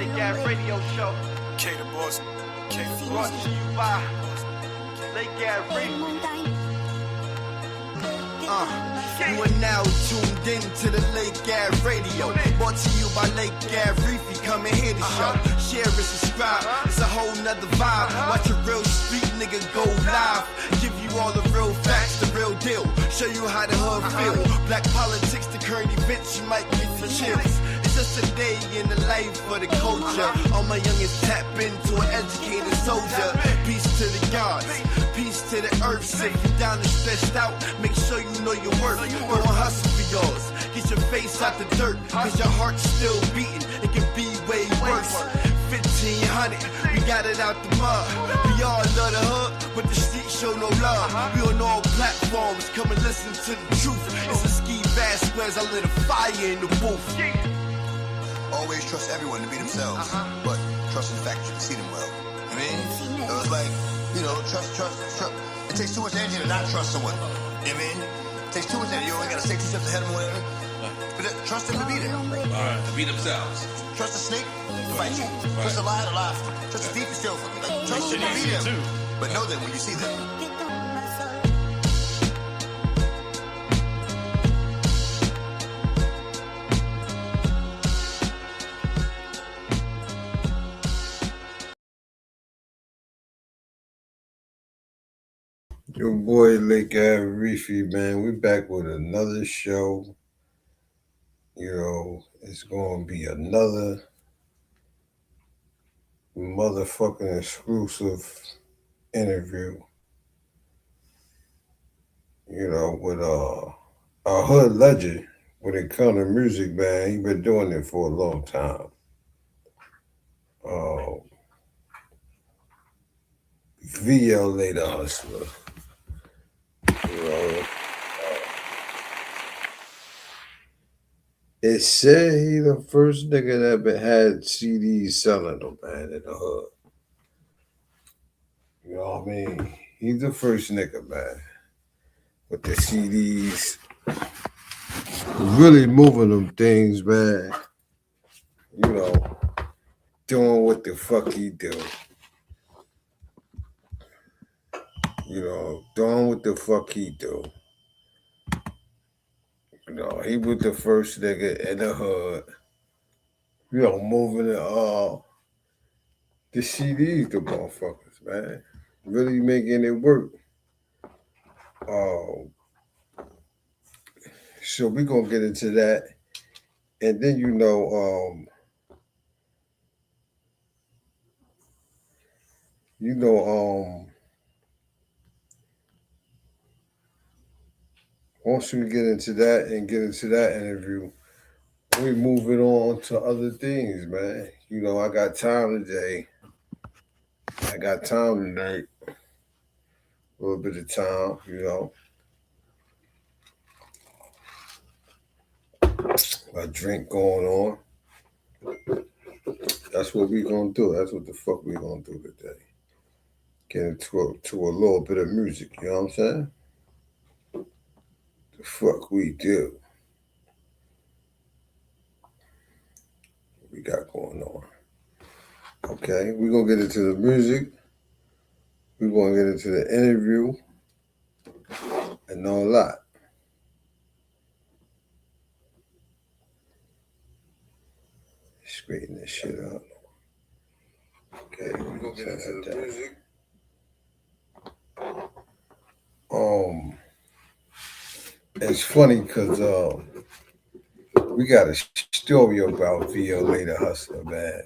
Lake Gas Radio Show. K the boss. K Brought to you by Lake Gas Radio. You are now tuned in to the Lake Gas Radio. Brought to you by Lake Gas Reefy. Come and hear the show. Share and subscribe. It's a whole nother vibe. Watch a real street nigga go live. Give you all the real facts, the real deal. Show you how the hood feel. Black politics, the current events, you might get the chills. It's just a day in the life of the culture. All my youngins tap into an educated soldier. Peace to the gods, peace to the earth. If you down and stressed out, make sure you know your worth. Go and hustle for yours. Get your face out the dirt, cause your heart's still beating. It can be way worse. 1500, we got it out the mud. We all love the hood, but the streets show no love. We on all platforms, come and listen to the truth. It's a ski Vasquez, I lit a fire in the booth. Always trust everyone to be themselves, but trust in the fact that you can see them well. I mean, so it's like, you know, trust. It takes too much energy to not trust someone. I mean, it takes too much energy. You only gotta stay 2 steps ahead of them, whatever. But trust them to be there. To be themselves. Trust the snake to fight you. Trust the lion to lie. Trust the thief to steal from you. Like, trust them to be there. But know them when you see them. Your boy Lake Reefy, man. We back with another show. You know, it's gonna be another motherfucking exclusive interview. You know, with a hood legend when it comes to music, man. He been doing it for a long time. VL later hustler. You know, it said he the first nigga that been had CDs selling them, man, in the hood. You know what I mean? He's the first nigga, man, with the CDs. Really moving them things, man. You know, doing what the fuck he do. You know, doing what the fuck he do. You know, he was the first nigga in the hood. You know, moving the CDs to motherfuckers, man. Really making it work. So we gonna get into that. And then once we get into that and get into that interview, we moving on to other things, man. You know, I got time today. I got time tonight. A little bit of time, you know. A drink going on. That's what we gonna do. That's what the fuck we gonna do today. Get into a little bit of music, you know what I'm saying? The fuck we do. What we got going on. Okay, we're gonna get into the music. We're gonna get into the interview and know a lot. Straighten this shit up. Okay, we're gonna get into the music. It's funny because we got a story about VL later hustler, man.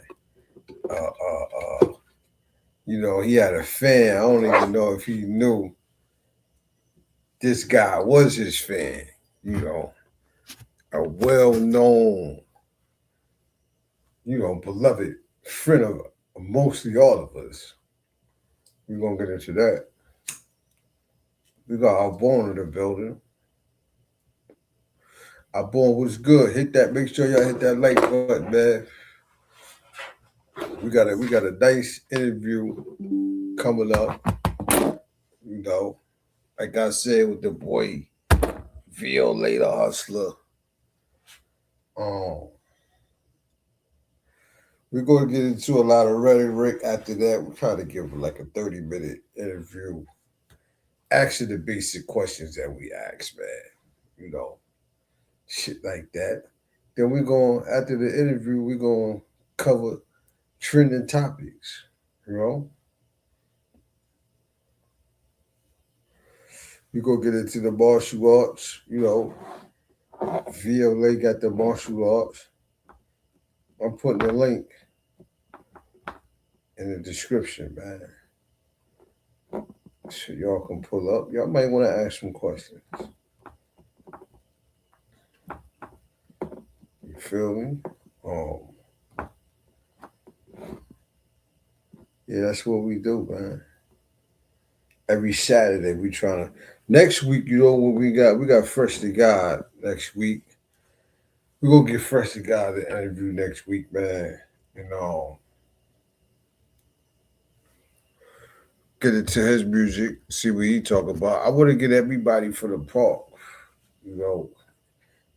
You know, he had a fan. I don't even know if he knew this guy was his fan. You know, a well-known, you know, beloved friend of mostly all of us. We're gonna get into that. We got our born in the building. Our born was good. Hit that. Make sure y'all hit that like button, man. We got a nice interview coming up. You know, like I said with the boy VL later hustler. We're going to get into a lot of rhetoric after that. We'll try to give like a 30-minute interview, answer the basic questions that we ask, man. You know, shit like that. Then we're going, after the interview, we're going to cover trending topics. You know, we go get into the martial arts. You know, VOA got the martial arts. I'm putting the link in the description, man. So y'all can pull up. Y'all might want to ask some questions. You feel me? Um, yeah, that's what we do, man. Every Saturday we trying to. Next week, you know what we got? We got Fresh to God next week. We gonna get Fresh to God to interview next week, man. You know, get into his music, see what he talk about. I want to get everybody for the park, you know,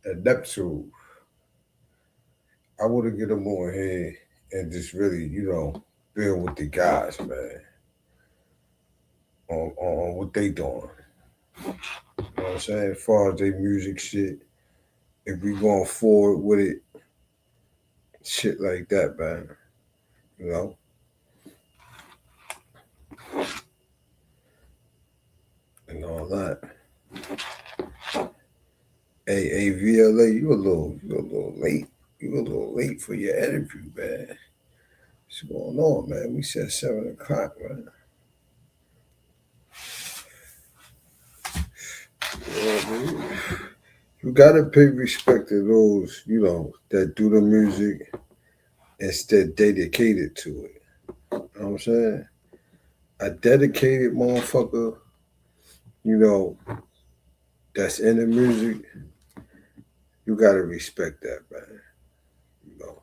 at Neptune. I want to get them on here and just really, build with the guys, man, on what they doing. You know what I'm saying? As far as their music shit, if we going forward with it, shit like that, man. You know? And all that. Hey, VLA, you a little late. You a little late for your interview, man. What's going on, man? We said 7 o'clock, man. Man. You gotta pay respect to those, that do the music and stay dedicated to it. You know what I'm saying? A dedicated motherfucker, you know, that's in the music, you gotta respect that, man. You know.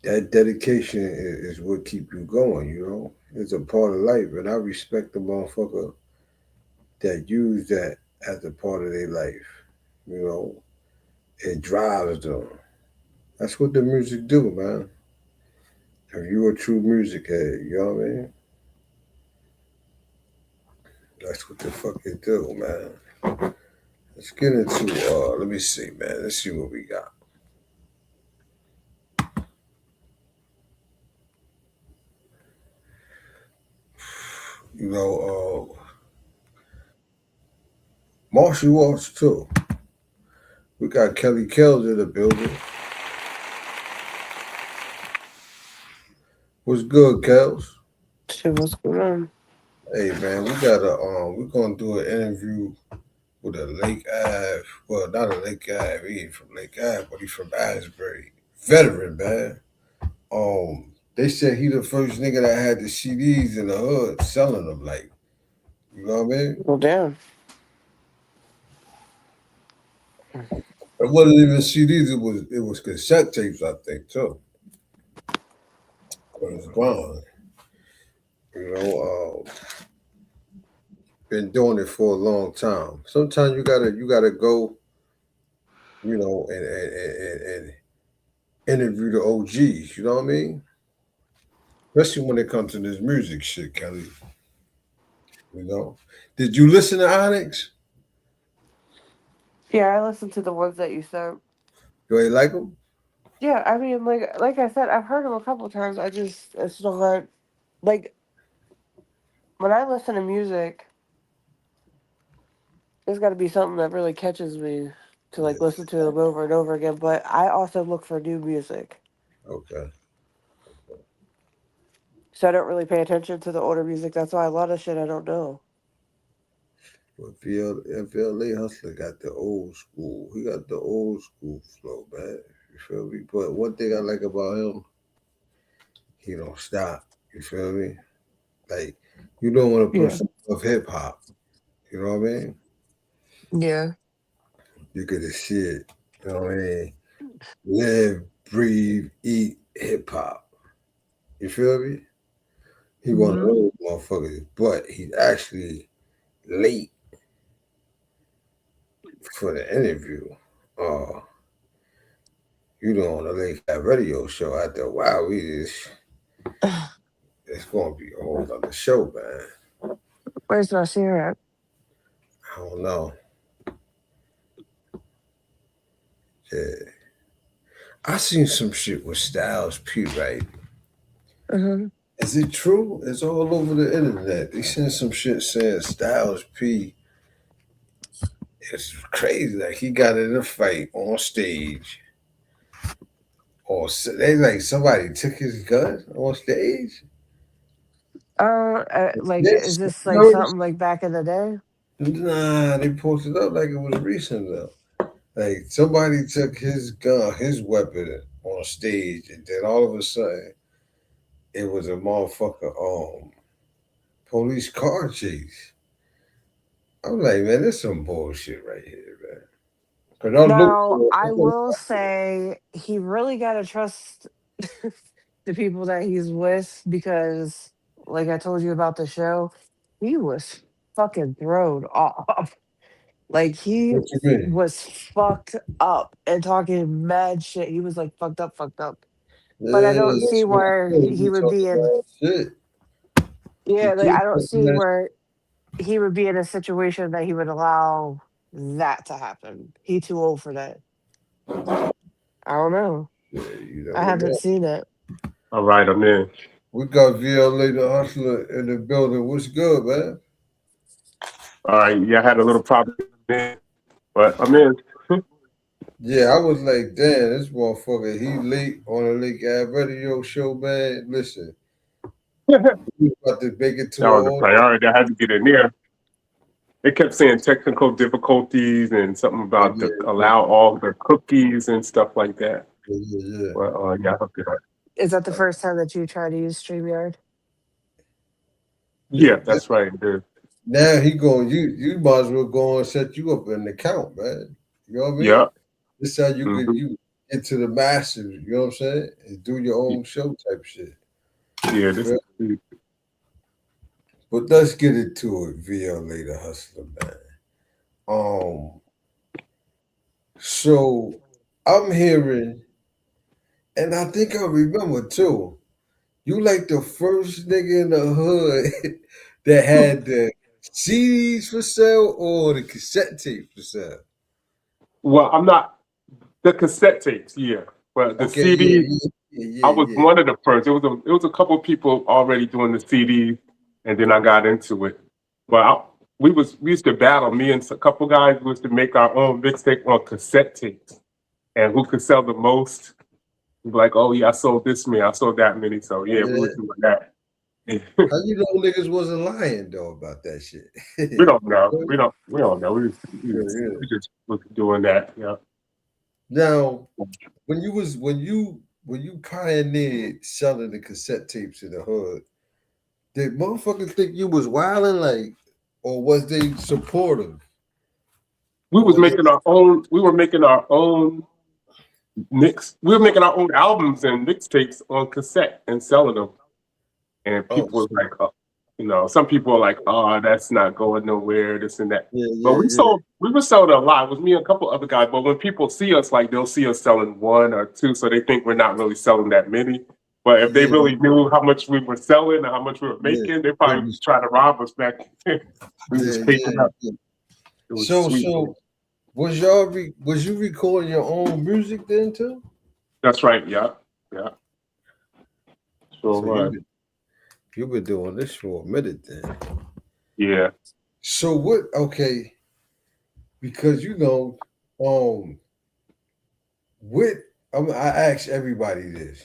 That dedication is what keep you going, you know. It's a part of life, and I respect the motherfucker that use that as a part of their life. You know, it drives them. That's what the music do, man. If you a true music head, you know what I mean? That's what the fuck it do, man. Let's get into let me see, man. Let's see what we got. You know, martial arts too. We got Kelly Kells in the building. What's good, Kels? Shit, what's going on? Hey man, we're gonna do an interview with a Lake Ave. Well, not a Lake Ave. He ain't from Lake Ave, but he from Asbury. Veteran, man. They said he the first nigga that had the CDs in the hood selling them. Like, you know what I mean? Well, damn. It wasn't even CDs. It was cassette tapes, I think, too. But it's gone. You know, been doing it for a long time. Sometimes you gotta go, and interview the OGs. You know what I mean? Especially when it comes to this music shit, Kelly. You know, did you listen to Onyx? Yeah, I listened to the ones that you sent. You ain't like them? Yeah, I mean, like I said, I've heard them a couple times. It's not like when I listen to music, there's got to be something that really catches me to like Yeah. listen to them over and over again. But I also look for new music, Okay. so I don't really pay attention to the older music. That's why a lot of shit I don't know. But FLA Hustler got the old school. He got the old school flow, man. You feel me? But one thing I like about him, he don't stop. You feel me? Like, you don't want a Yeah. person of hip hop. You know what I mean? Yeah. You could just see it. You know what I mean? Live, breathe, eat hip hop. You feel me? He one of Hmm. those motherfuckers, but he's actually late for the interview. uh, you know, on the Late Cat Radio show. After a while, it's gonna be a whole other show, man. Where's Nasir at? I don't know. Yeah, I seen some shit with Styles P. Right? Mhm. Is it true? It's all over the internet. They sent some shit saying Styles P. It's crazy. Like he got in a fight on stage, or they like somebody took his gun on stage. Like, Yes, is this like noticed? something like back in the day? Nah, they posted up like it was recent though. Like somebody took his gun, his weapon on stage, and then all of a sudden it was a motherfucker police car chase. I'm like, man, this some bullshit right here, man. Cause I look Now, for I will say he really got to trust the people that he's with because, like I told you about the show, he was fucking thrown off. Like he what you mean. was fucked up and talking mad shit. He was like fucked up. But I Yeah, don't see that's what where he he be would be talking in. about shit. He Yeah, like keep I don't talking see that where he would be in a situation that he would allow that to happen. He too old for that. I don't know. shit. You I never haven't know. seen it. All right, I'm in. We got VLA the Hustler in the building. What's good, man? All right, yeah, I had a little problem, but I'm in. Yeah, I was like, damn, this motherfucker, he late on the Lake Ave Radio show, man. Listen, That we about to make it to a was a whole. priority. I had to get in there. They kept saying technical difficulties and something Yeah, about the yeah, allow all the cookies and stuff like that. yeah, yeah, But yeah, I hooked it up. Is that the first time that you try to use StreamYard? yeah. Yeah, that's right. Now he going, you might as well go and set you up an account, man. You know what I mean? Yeah. This how you could Hmm. you get to the masses, you know what I'm saying? And do your own show type shit. Yeah, this Yeah. is But let's get into it, VLA the Hustler, man. Um, so I'm hearing, and I think I remember too, you like the first nigga in the hood that had the CDs for sale or the cassette tape for sale. well, I'm not the cassette tapes, yeah. But the Okay, yeah, CD, yeah, yeah, I yeah, was yeah. one of the first. It was a couple people already doing the CD, and then I got into it. But we used to battle. Me and a couple guys used to make our own mixtape on cassette tapes, and who could sell the most? We'd be like, oh yeah, I sold this many, I sold that many. So yeah, we were Yeah. doing that. How you know niggas wasn't lying though about that shit? We don't know. Yeah, We don't know. yeah. We just was doing that. Yeah. Now, when you pioneered selling the cassette tapes in the hood, did motherfuckers think you was wilding like, or was they supportive? We Or was was they making our own. We were making our own mix. We were making our own albums and mixtapes on cassette and selling them. And oh people was like, some people are like, oh, that's not going nowhere, this and that. yeah, But yeah, yeah, we were selling a lot. It was me and a couple other guys. But when people see us, like they'll see us selling one or two, so they think we're not really selling that many. But if they yeah, really knew how much we were selling or how much we were yeah. making, they They probably was- try to rob us back then. We yeah, just paid it yeah, up. yeah. It was So sweet. so was you recording your own music then too? That's right. Yeah. Yeah. Sure So was. you've been doing this for a minute then. Yeah. So what? Okay, because um, what I ask everybody this: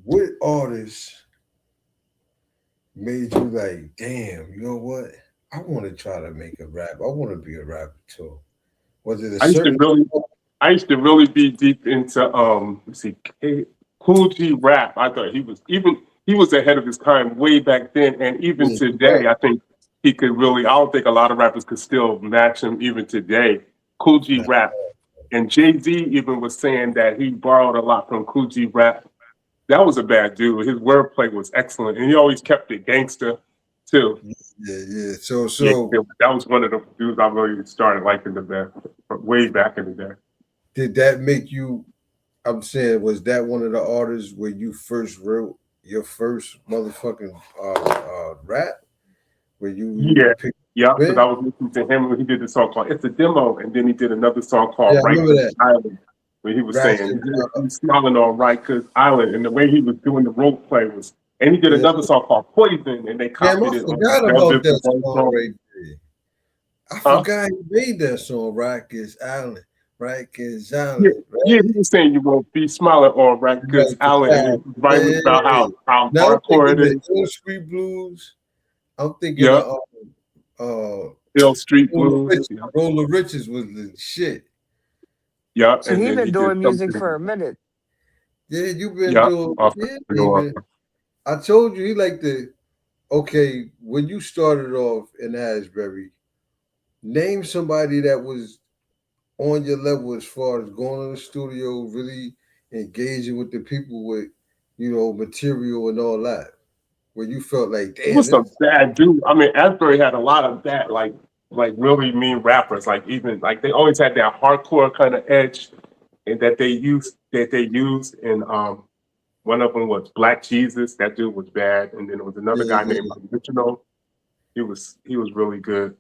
what artists made you like, damn? You know what? I want to try to make a rap. I want to be a rapper too. Was it a I used to certain? really I used to really be deep into let's see, Cool G rap. I thought he was ahead of his time way back then, and even Yeah, you right. today, I think he could really. I don't think a lot of rappers could still match him even today. Cool G Nah, rap, and Jay-Z even was saying that he borrowed a lot from Cool G rap. That was a bad dude. His wordplay was excellent, and he always kept it gangster too. yeah, yeah. So Yeah, so that was one of the dudes I really started liking the best way back in the day. Did that make you? I'm saying, was that one of the artists where you first wrote your first motherfucking rap? Where you Yeah, picked yeah, because I Ben? was listening to him when he did the song called "It's a Demo," and then he did another song Yeah, called I "Right remember Cause that. Island," where he was saying Ratchet. he's smiling on Right Cause Island, and the way he was doing the role play was, and he did Yeah. another song called "Poison," and they Damn, copied I it on forgot Bell about Biv that DeVoe song song. right there. I Huh? forgot he made that song, Rikers Island. Rikers Yeah, Island, yeah, right? he was saying you won't be smiling on Right Cause Rikers Island, and Island. it's writing about Yeah. how Now I'm hardcore thinking it the is. Ill Street Blues. I'm thinking Yeah, of uh Hill Street Roller Blues. Riches. Yeah, Roller Riches was the shit. yeah, So and he then he been did doing music for something. a minute. Yeah, you've been Yeah, doing off yeah, the even. door. I told you he like the okay, when you started off in Asbury, name somebody that was on your level as far as going to the studio, really engaging with the people with, material and all that, where you felt like, It damn, was this some bad dude. I mean, Asbury had a lot of bad, like really mean rappers. Like even like they always had that hardcore kind of edge, and that they used. And one of them was Black Jesus. That dude was bad. And then there was another guy named yeah, Original. He was really good.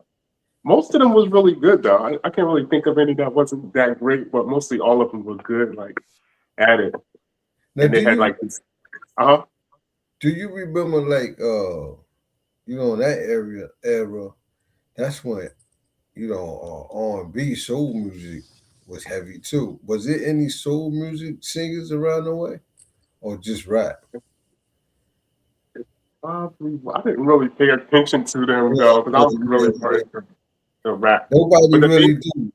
Most of them was really good though. I can't really think of any that wasn't that great, but mostly all of them was good. Like at it, now and they had like this. Uh huh. do you remember like in that era, that's when, R&B soul music was heavy too. Was there any soul music singers around the way? Or just rap? I didn't really pay attention to them Yeah, though, because I yeah, was yeah, really more yeah. into the rap. Nobody But really do.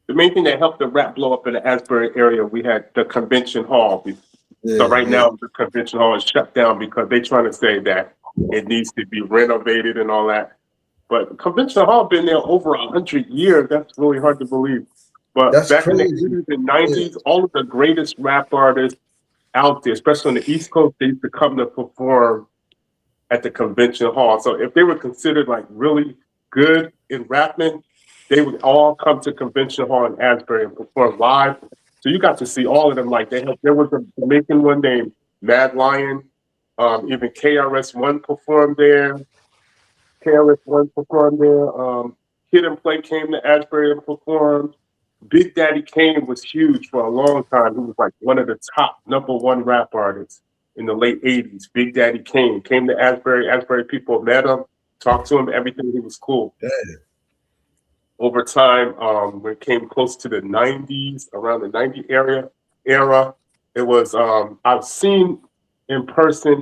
the main thing that helped the rap blow up in the Asbury area, we had the convention hall. So Yeah, right yeah, now the convention hall is shut down because they're trying to say that it needs to be renovated and all that. But convention hall been there over 100 years. That's really hard to believe. But that's back in the crazy. 80s and Yeah, 90s, all of the greatest rap artists out there, especially on the East Coast, they used to come to perform at the convention hall. So if they were considered like really good in rapping, they would all come to convention hall in Asbury and perform live. So you got to see all of them. Like there was a Jamaican one named Mad Lion. Even KRS-One performed there. KRS-One performed there. Kid and Play came to Asbury and performed. Big Daddy Kane was huge for a long time. He was like one of the top #1 rap artists in the late '80s. Big Daddy Kane came to Asbury. Asbury people met him, talked to him, everything. He was cool. yeah, Over time, when it came close to the '90s, around the '90 era, it was I've seen in person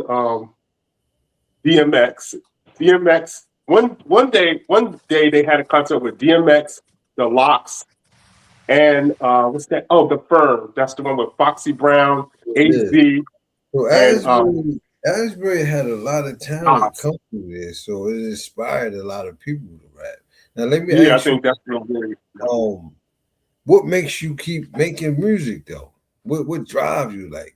DMX. DMX. One day they had a concert with DMX, The Locks, and what's that? Oh, The Firm. That's the one with Foxy Brown, yeah. AZ, So and Asbury had a lot of talent Nas. come through there, so it inspired a lot of people to rap. Now let me Yeah, I ask you, think that's real good. um, what makes you keep making music though? What drives you like?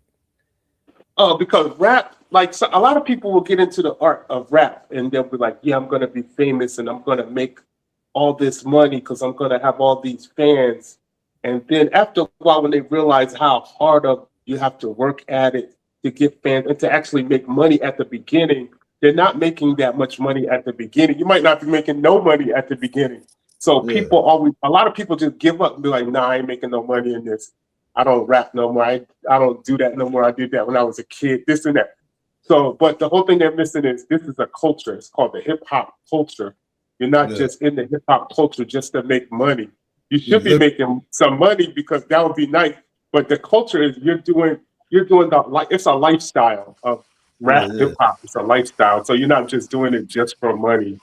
Oh, because rap, like so a lot of people will get into the art of rap and they'll be like, yeah, I'm gonna be famous and I'm gonna make all this money because I'm gonna have all these fans. And then after a while, when they realize how hard of you have to work at it to get fans and to actually make money at the beginning, they're not making that much money at the beginning. You might not be making no money at the beginning. So Yeah, a lot of people just give up and be like, nah, I ain't making no money in this. I don't rap no more. I don't do that no more. I did that when I was a kid, this and that. So, but the whole thing they're missing is this is a culture. It's called the hip hop culture. You're not yeah. just in the hip hop culture just to make money. You You should be live, making some money because that would be nice. But the culture is you're doing the like it's a lifestyle of yeah, rap yeah, hip hop. It's a lifestyle. So you're not just doing it just for money.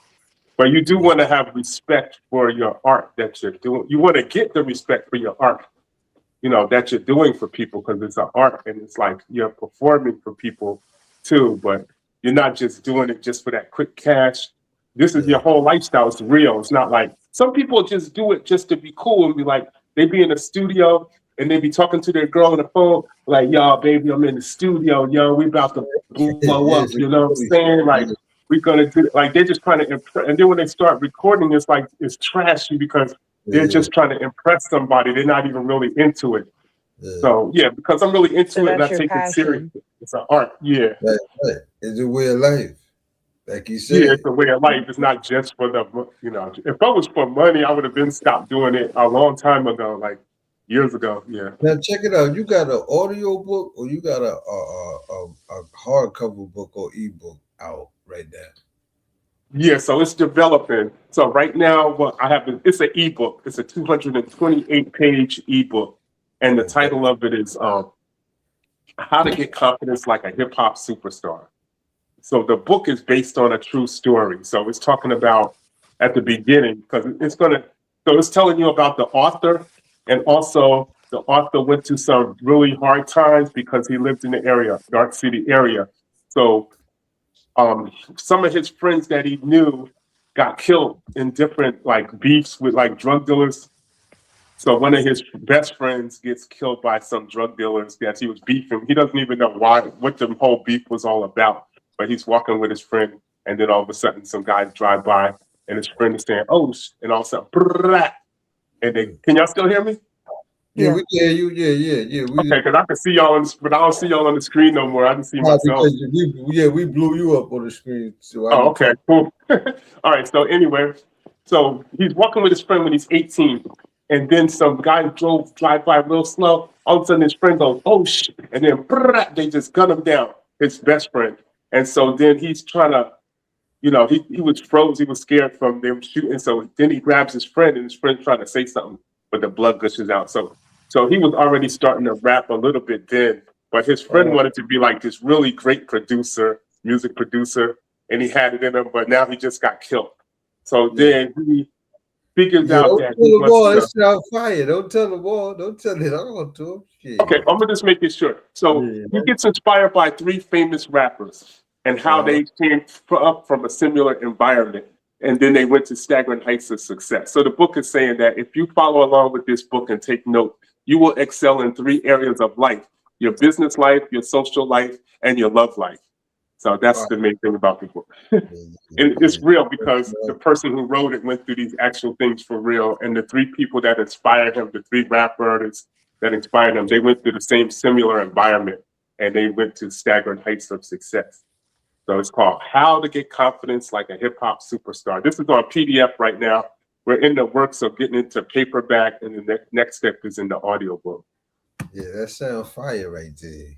But you do yeah, want to have respect for your art that you're doing. You want to get the respect for your art that you're doing for people because it's an art and it's like you're performing for people too, but you're not just doing it just for that quick cash. This is your yeah. whole lifestyle. It's real. It's not like some people just do it just to be cool and be like, they be in the studio and they be talking to their girl on the phone, like, yo, baby, I'm in the studio, yo, we about to blow Yeah, up, it's a you know what I'm quality saying? shit. Like, we're gonna do it. Like they're just trying to impress. And then when they start recording, it's like it's trashy because They're Yeah, just trying to impress somebody. They're not even really into it. yeah. So yeah, because I'm really So into it and I that's your take it serious. passion. It's an art. Yeah. Right, right. It's a way of life, like you Yeah, said. it's a way of life. It's not just for if I was for money, I would have been stopped doing it a long time ago, like years ago. Yeah. Now check it out. You got an audio book, or you got a hardcover book or ebook out right now. Yeah, so it's developing. So right now, what I have it's an ebook. It's a 228-page ebook, and the Okay. title of it is "How to Get Confidence Like a Hip Hop Superstar." So the book is based on a true story. So it's talking about at the beginning because it's telling you about the author, and also the author went through some really hard times because he lived in the area, Dark City area. So some of his friends that he knew got killed in different like beefs with like drug dealers. So one of his best friends gets killed by some drug dealers that he was beefing. He doesn't even know what the whole beef was all about. But he's walking with his friend, and then all of a sudden, some guys drive by, and his friend is saying, "Oh," and all of a sudden, "Brrrah," and can y'all still hear me? Yeah, Yeah. we can hear you. Yeah. We Okay, because I can see y'all but I don't see y'all on the screen no more. I can see myself. because we blew you up on the screen, so I Oh, can okay, cool. All right, so anyway, so he's walking with his friend when he's 18, and then some guy drive by real slow. All of a sudden, his friend goes, "Oh shit!" And then brrrr, they just gun him down, his best friend. And so then he's trying to, he was froze. He was scared from them shooting. So then he grabs his friend, and his friend's trying to say something, but the blood gushes out. So he was already starting to rap a little bit then, but his friend wanted to be like this really great producer, music producer, and he had it in him, but now he just got killed. So then he figures out don't that tell he the wants ball. to. It's on fire. Don't tell the ball. Don't tell it all to him. Shit. Okay, I'm gonna just make it short. So Yeah. he gets inspired by three famous rappers and how they came up from a similar environment, and then they went to staggering heights of success. So the book is saying that if you follow along with this book and take note, you will excel in three areas of life: your business life, your social life, and your love life. So that's the main thing about the book. And it's real because the person who wrote it went through these actual things for real. And the three people that inspired him, the three rap artists that inspired him, they went through the same similar environment and they went to staggering heights of success. So it's called How to Get Confidence Like a Hip Hop Superstar. This is on PDF right now. We're in the works of getting into paperback, and the next step is in the audiobook. Yeah, that sounds fire right there.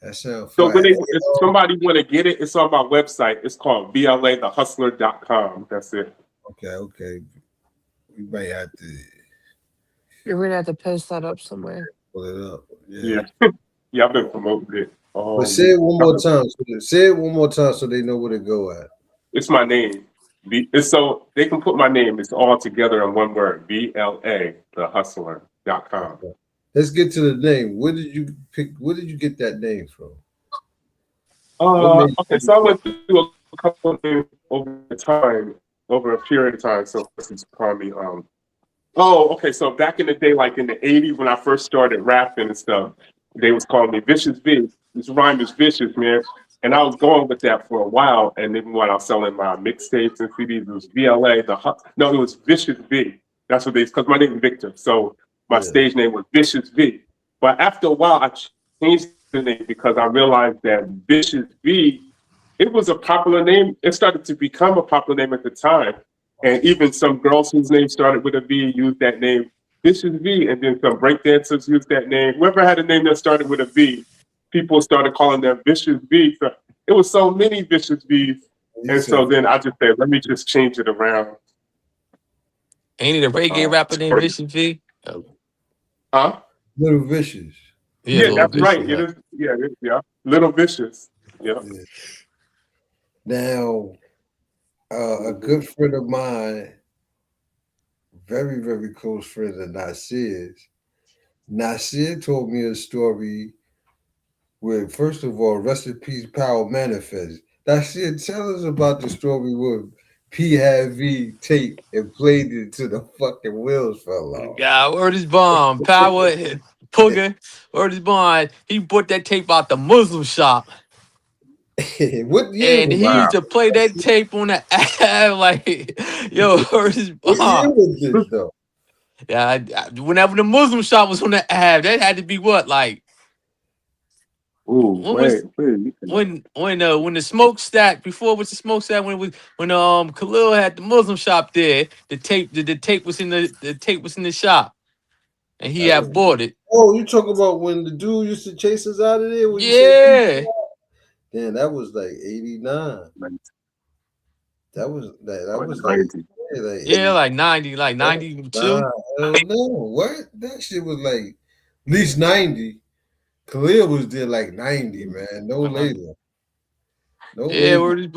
That sounds So fire. if somebody want to get it, it's on my website. It's called VLAthehustler.com. That's it. Okay. We might have to You're gonna have to post that up somewhere. pull it up. Yeah. Yeah, I've been promoting it. But say it one more time. Say it one more time so they know where to go at. It's my name. So they can put my name. It's all together in one word. VLAthehustler.com. Let's get to the name. Where did you get that name from? Okay, so I went through a couple of things over a period of time. So it's called me. Okay. So back in the day, like in the '80s, when I first started rapping and stuff, they was calling me Vicious V. This rhyme is vicious, man. And I was going with that for a while. And then when I was selling my mixtapes and CDs, it was VLA. It was Vicious V. That's what because my name is Victor. So my stage name was Vicious V. But after a while, I changed the name because I realized that Vicious V, it was a popular name. It started to become a popular name at the time. And even some girls whose name started with a V used that name, Vicious V. And then some breakdancers used that name. Whoever had a name that started with a V, people started calling them Vicious V. So it was so many Vicious V's. And so then I just said, let me just change it around. Ain't it a reggae rapper named Vicious V? Huh? Little Vicious. Yeah, that's Vicious, right. It is. Yeah, Little Vicious. Yeah. Now, a good friend of mine, very, very close friend of Nasir's. Nasir told me a story where, first of all, rest in peace, Power Manifest. Nasir, tell us about the story where P had V tape and played it till the fucking wheels fell off. God, word is bomb. Power, Pooger, word is bomb. He bought that tape out the Muslim shop. What year? And he used to play that tape on the app like, yo, word is What year bomb. was this though? Yeah, whenever the Muslim shop was on the ad, that had to be what, like Ooh, when was wait. You can, when the smokestack before it was the smokestack when it was when Khalil had the Muslim shop there, the tape was in the tape was in the shop and he That had was, bought it. oh, you talk about when the dude used to chase us out of there? When you said, Yeah, damn, that was like 89. like, That oh, was like, 90. yeah, like yeah, 80. like 90, like Nah, 92. hell no. What? That shit was like at least 90. Khalil was there like 90, man. No Uh-huh. later. No Yeah, later. where this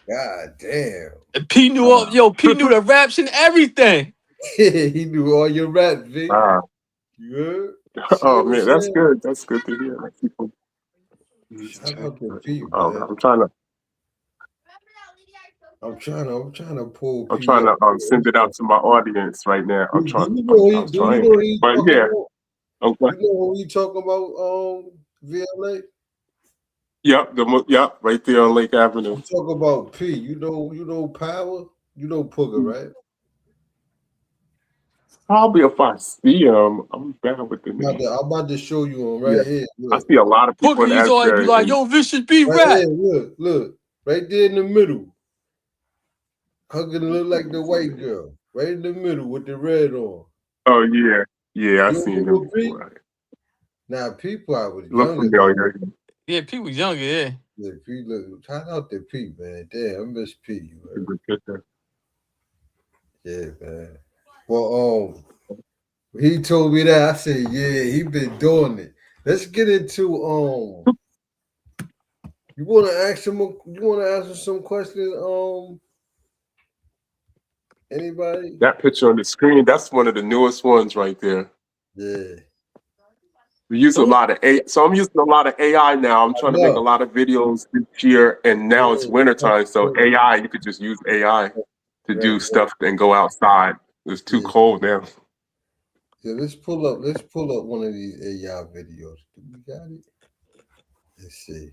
God damn. P knew all P knew the raps and everything. He knew all your rap, Vic. Wow. You heard? See Oh what I'm man, that's saying? good. That's good to hear. Like people just Shout check. out to P, Oh, man. I'm trying to I'm trying to pull I'm P trying up. to send it out to my audience right now. Do I'm you trying. know he But talking yeah, about? okay. You know when we talking about VLA? Yep, right there on Lake Avenue. You talk about P. You know Power. You know Pooger, right? Probably if I see him, I'm bad with the name. I'm about to show you him Yeah, right here. I Look, see a lot of people Booker in used to always be Asbury, like, and "Yo, Vicious B right here. rap." Look, right there in the middle. Hugging look like the white girl, right in the middle with the red on. oh yeah, I've You seen him remember P? before. Now people I was Look younger than familiar. Yeah, P was younger. Yeah, yeah, P. Look, shout out to P, man. Damn, I miss P, man. Yeah, man. Well, he told me that. I said, yeah, he been doing it. Let's get into You want to ask him? You want to ask him some questions? Anybody? That picture on the screen, that's one of the newest ones right there. Yeah. We use a so lot of so I'm using a lot of AI now. I'm I trying to make a know. lot of videos this year, and now it's Yeah, wintertime, so AI, you could just use AI to right. do stuff and go outside. It's too Yeah. cold now. Yeah. Let's pull up one of these AI videos. Do we got it? Let's see.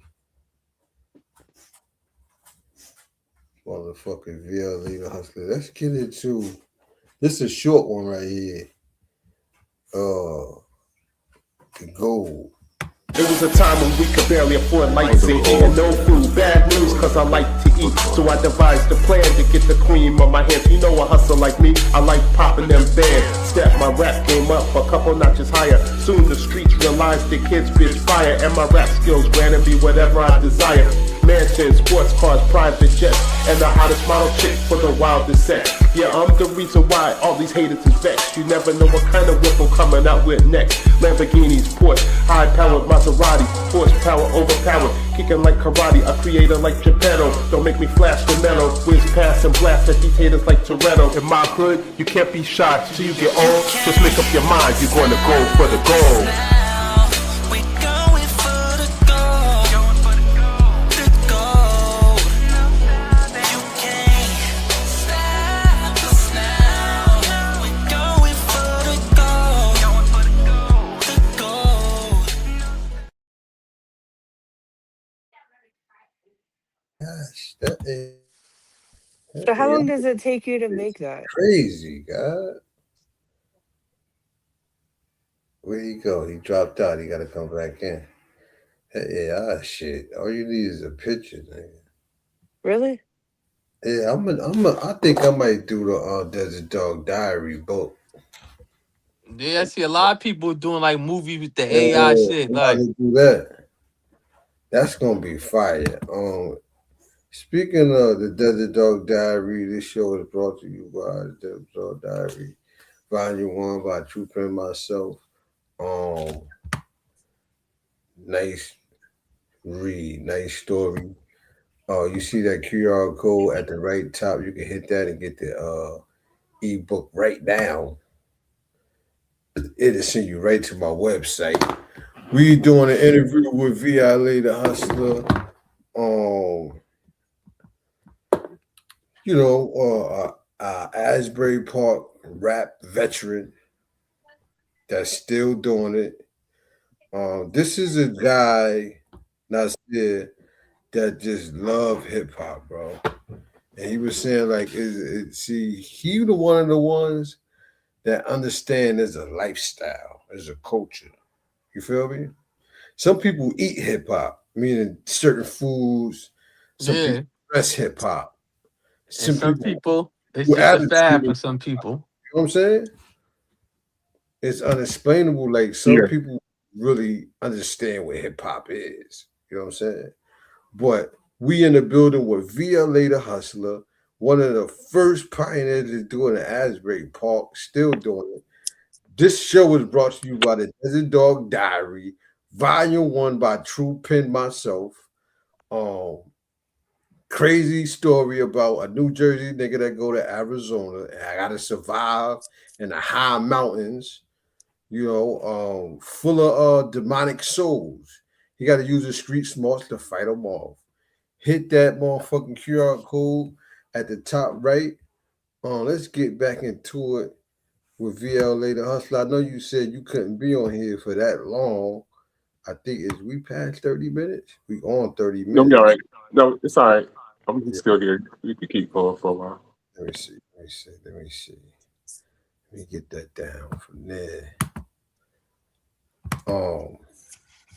Motherfucking VLE the hustler. Let's get into this is a short one right here. The gold. It was a time when we could barely afford lights and eating no food. Bad news cause I like to eat. So I devised a plan to get the cream on my hands. You know a hustle like me, I like popping them bands. Step my rap game up a couple notches higher. Soon the streets realized the kids spit fire. And my rap skills granted me whatever I desire. Mansions, sports cars, private jets. And the hottest model chick for the wildest sex. Yeah, I'm the reason why all these haters is vexed. You never know what kind of whip I'm coming out with next. Lamborghinis, Porsche, high-powered Maserati, horsepower overpowered, kicking like karate, a creator like Geppetto. Don't make me flash the metal, whiz past and blast at these haters like Toretto. In my hood, you can't be shy till you get old. Just make up your mind, you're going to go for the gold. Gosh, that So how long AI does it take you to is make that? crazy, God. Where he go? He dropped out. He got to come back in. That AI shit. All you need is a picture, nigga. Really? Yeah, I think I might do the Desert Dog Diary book. yeah, I see a lot of people doing like movies with the AI Oh, shit. I'm about Like, to do that. That's gonna be fire. Speaking of the Desert Dog Diary, this show is brought to you by the Desert Dog Diary, Volume 1 by Trooper and myself. Nice read, nice story. You see that QR code at the right top. You can hit that and get the ebook right now. It'll send you right to my website. We doing an interview with VLA the Hustler. Asbury Park rap veteran that's still doing it. This is a guy, Nasir, that just love hip hop, bro. And he was saying like, see, he the one of the ones that understand there's a lifestyle, there's a culture. You feel me? Some people eat hip hop, meaning certain foods. Some Yeah. people dress hip hop. And Some some people people, it's do just a attitude. fad You for some people. know what I'm saying? It's unexplainable. Like some Yeah. people really understand what hip hop is. You know what I'm saying? But we in the building with VLA the Hustler, one of the first pioneers to do it in Asbury Park, still doing it. This show is brought to you by the Desert Dog Diary, Volume 1 by True Pen myself. Um, Crazy story about a New Jersey nigga that go to Arizona and I gotta survive in the high mountains, full of demonic souls. He gotta use his street smarts to fight them off. Hit that motherfucking QR code at the top right. Let's get back into it with VLA the Hustler. I know you said you couldn't be on here for that long. I think we past 30 minutes? We on 30 No, minutes. you're all right. No, it's all right. I'm Yeah. still here. You can keep going for a while. Let me see. Let me get that down from there.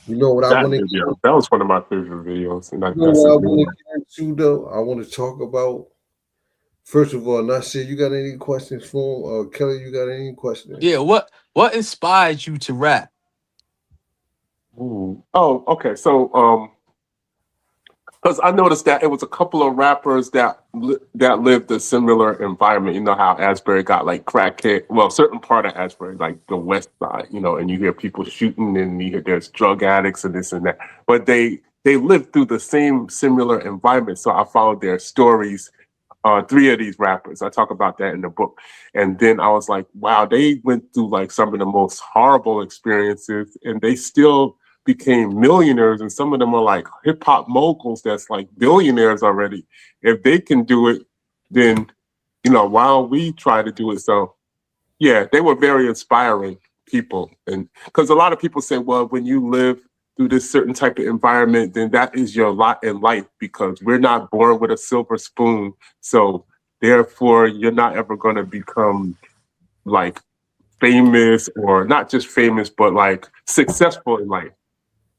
You know what I That want to video, that was one of my favorite videos, and you know that's what a I new want one. to get into though? I want to talk about first of all, Nasir, you got any questions for him? Kelly, you got any questions? Yeah, what inspired you to rap? Ooh. Oh, okay. So, because I noticed that it was a couple of rappers that lived a similar environment. You know how Asbury got like crackhead. Well, certain part of Asbury, like the west side, and you hear people shooting, and you hear there's drug addicts and this and that. But they lived through the same similar environment. So I followed their stories. Three of these rappers. I talk about that in the book. And then I was like, wow, they went through like some of the most horrible experiences, and they still became millionaires, and some of them are like hip hop moguls that's like billionaires already. If they can do it, then why don't we try to do it? So yeah, they were very inspiring people, and because a lot of people say, well, when you live through this certain type of environment, then that is your lot in life because we're not born with a silver spoon. So therefore, you're not ever going to become like famous, or not just famous, but like successful in life.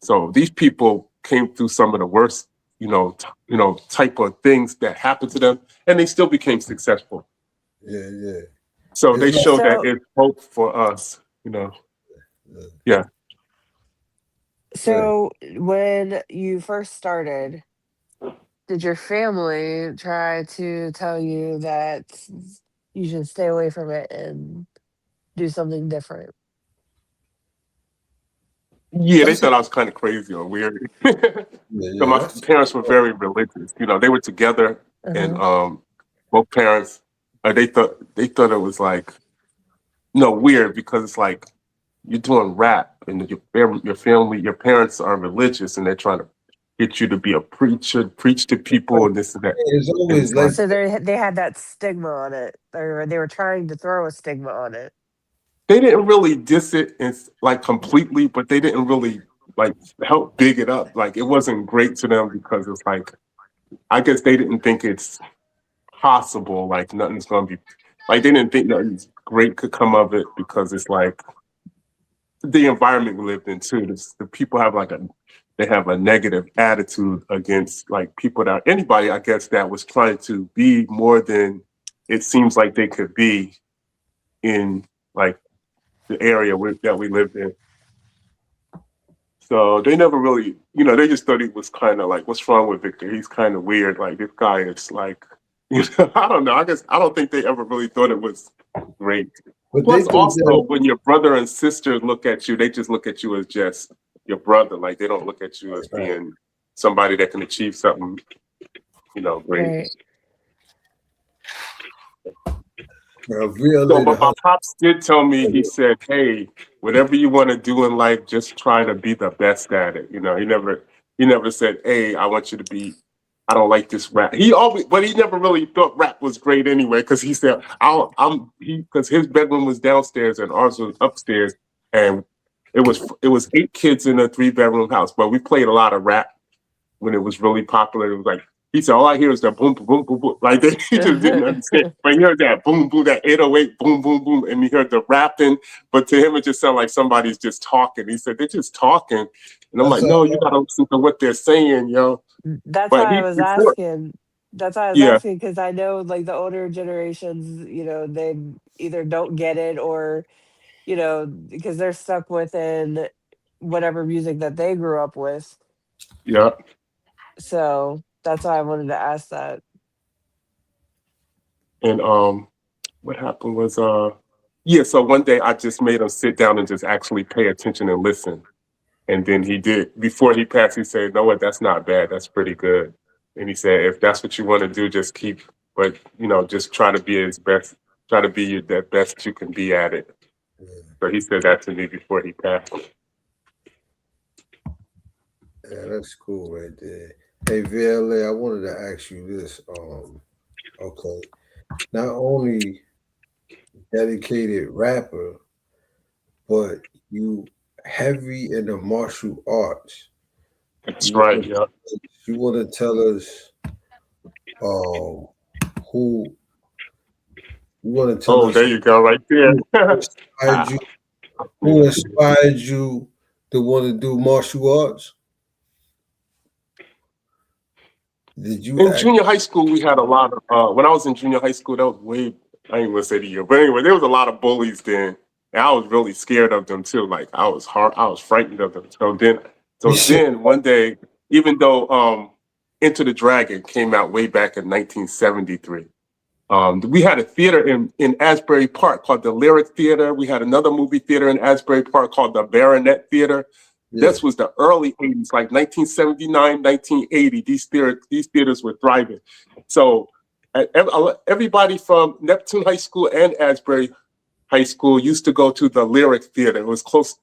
So these people came through some of the worst, type of things that happened to them, and they still became successful. Yeah. So they It's like, showed that So, it's hope for us. Yeah. yeah. so when you first started, did your family try to tell you that you should stay away from it and do something different? Yeah, they That's a, thought I was kind of crazy or weird. So yeah, my that's parents were very religious. They were together, and Uh-huh. both parents, they thought it was like weird because it's like you're doing rap, and your family, your parents are religious, and they're trying to get you to be a preacher, preach to people, and this and that. it's And always it's like like So they had that stigma on it, or they were trying to throw a stigma on it. they didn't really diss it like completely, but they didn't really like help big it up. Like it wasn't great to them because it's like I guess they didn't think it's possible. Like nothing's gonna be like they didn't think nothing great could come of it because it's like the environment we lived in too. The people have they have a negative attitude against like people that anybody I guess that was trying to be more than it seems like they could be in like the area that we lived in. So they never really, they just thought he was kind of like, what's wrong with Victor? He's kind of weird. Like this guy is like, I don't know. I guess I don't think they ever really thought it was great. but they Plus, think also, that when your brother and sister look at you, they just look at you as just your brother. Like they don't look at you as right. being somebody that can achieve something, great. Right. Real So, later, but my pops did tell me, he said, hey, whatever you want to do in life, just try to be the best at it. He never said, hey, I want you to be, I don't like this rap. But he never really thought rap was great anyway, because he said, because his bedroom was downstairs and ours was upstairs. And it was 8 kids in a 3-bedroom house, but we played a lot of rap when it was really popular. It was like He said, all I hear is that boom, boom, boom, boom, boom. Like, he just didn't understand. But he heard that boom, boom, that 808, boom, boom, boom. And he heard the rapping. But to him, it just sounded like somebody's just talking. He said, they're just talking. And I'm That's like, no, you got to listen to what they're saying, yo. That's But why I he, was before, asking. That's why I was yeah, asking because I know like the older generations, they either don't get it or, because they're stuck within whatever music that they grew up with. yeah. So that's why I wanted to ask that. And what happened was, yeah, so one day I just made him sit down and just actually pay attention and listen. And then he did, before he passed, he said, no, what, that's not bad. That's pretty good. And he said, if that's what you want to do, just keep, but, just try to be his best, try to be the best you can be at it. So he said that to me before he passed. Yeah, that's cool right there. Hey, VLA, I wanted to ask you this. Okay, not only dedicated rapper, but you heavy in the martial arts. That's You right, wanna, yeah. you want to tell us who you want to tell Oh, us there you go, right there. who inspired you? Who inspired you to want to do martial arts? Did you In act? junior high school, we had a lot of, when I was in junior high school, that was way, I ain't gonna say the year, but anyway, there was a lot of bullies then. And I was really scared of them too. Like I was frightened of them. So then one day, even though Enter the Dragon came out way back in 1973, we had a theater in Asbury Park called the Lyric Theater. We had another movie theater in Asbury Park called the Baronet Theater. Yeah. This was the early 80s, like 1979, 1980. These theaters were thriving. So everybody from Neptune High School and Asbury High School used to go to the Lyric Theater. It was close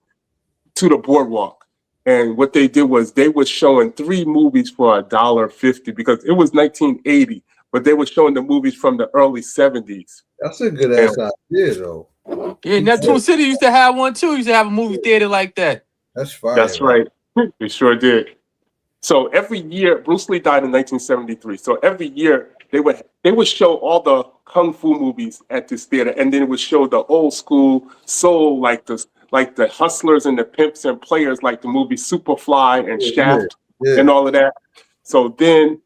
to the boardwalk. And what they did was they were showing 3 movies for $1.50 because it was 1980, but they were showing the movies from the early 70s. That's a good ass idea, though. Yeah, Neptune City used to have one too. Used to have a movie theater like that. That's fire. That's right. They sure did. So every year, Bruce Lee died in 1973. So every year they would show all the kung fu movies at this theater, and then it would show the old school soul, like the Hustlers and the Pimps and Players, like the movie Superfly and Shaft and all of that. So then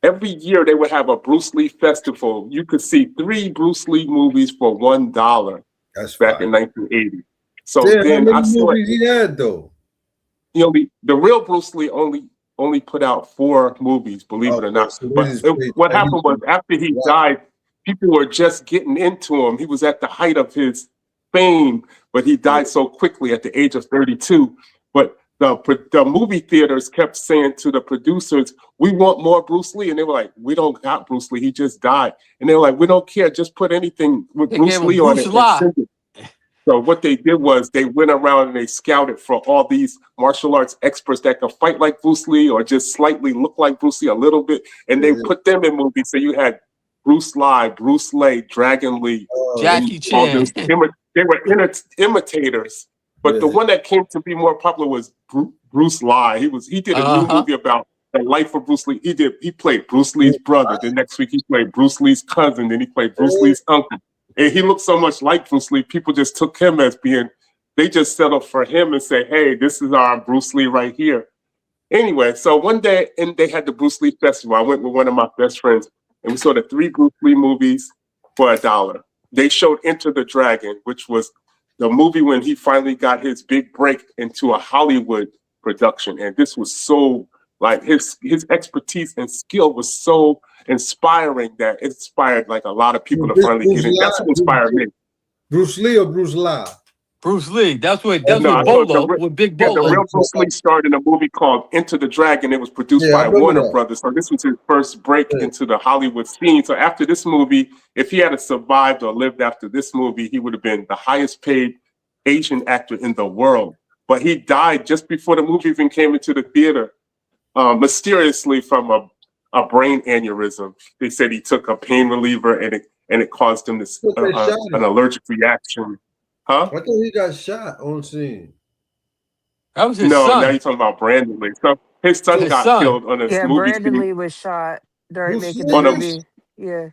every year they would have a Bruce Lee festival. You could see 3 Bruce Lee movies for $1. That's back fire. in 1980. So Damn, then how I many saw movies he had though? the real Bruce Lee only put out 4 movies, believe it or not. So But what happened was after he died, people were just getting into him. He was at the height of his fame, but he died so quickly at the age of 32. But the movie theaters kept saying to the producers, we want more Bruce Lee. And they were like, we don't got Bruce Lee. He just died. And they were like, we don't care. Just put anything with Bruce Lee on it and send it. So what they did was they went around and they scouted for all these martial arts experts that could fight like Bruce Lee or just slightly look like Bruce Lee a little bit. And they put them in movies. So you had Bruce Lee, Bruce Lee, Dragon Lee, Jackie Chan. They were imitators. But the one that came to be more popular was Bruce Lee. He did a new movie about the life of Bruce Lee. He played Bruce Lee's brother. The next week he played Bruce Lee's cousin. Then he played Bruce Lee's uncle. And he looked so much like Bruce Lee, people just took him as they just settled for him and say, hey, this is our Bruce Lee right here. Anyway, so one day, and they had the Bruce Lee Festival. I went with one of my best friends, and we saw the 3 Bruce Lee movies for $1. They showed Enter the Dragon, which was the movie when he finally got his big break into a Hollywood production. And this was so, like, his expertise and skill was so inspiring that it inspired like a lot of people to finally get in. That's what inspired me. Bruce Lee or Bruce Lee? Bruce Lee. That's with Bolo, with Big Bolo. The real Bruce Lee starred in a movie called Enter the Dragon. It was produced by Warner Brothers. So this was his first break into the Hollywood scene. So after this movie, if he had survived or lived after this movie, he would have been the highest paid Asian actor in the world. But he died just before the movie even came into the theater, mysteriously from a brain aneurysm. They said he took a pain reliever and it caused him this an allergic reaction. Huh? I thought he got shot on scene. That was his son. Now you're talking about Brandon Lee. So his son got killed on this movie. Brandon Lee was shot. during Bruce making the On a, Willis? movie. Yeah,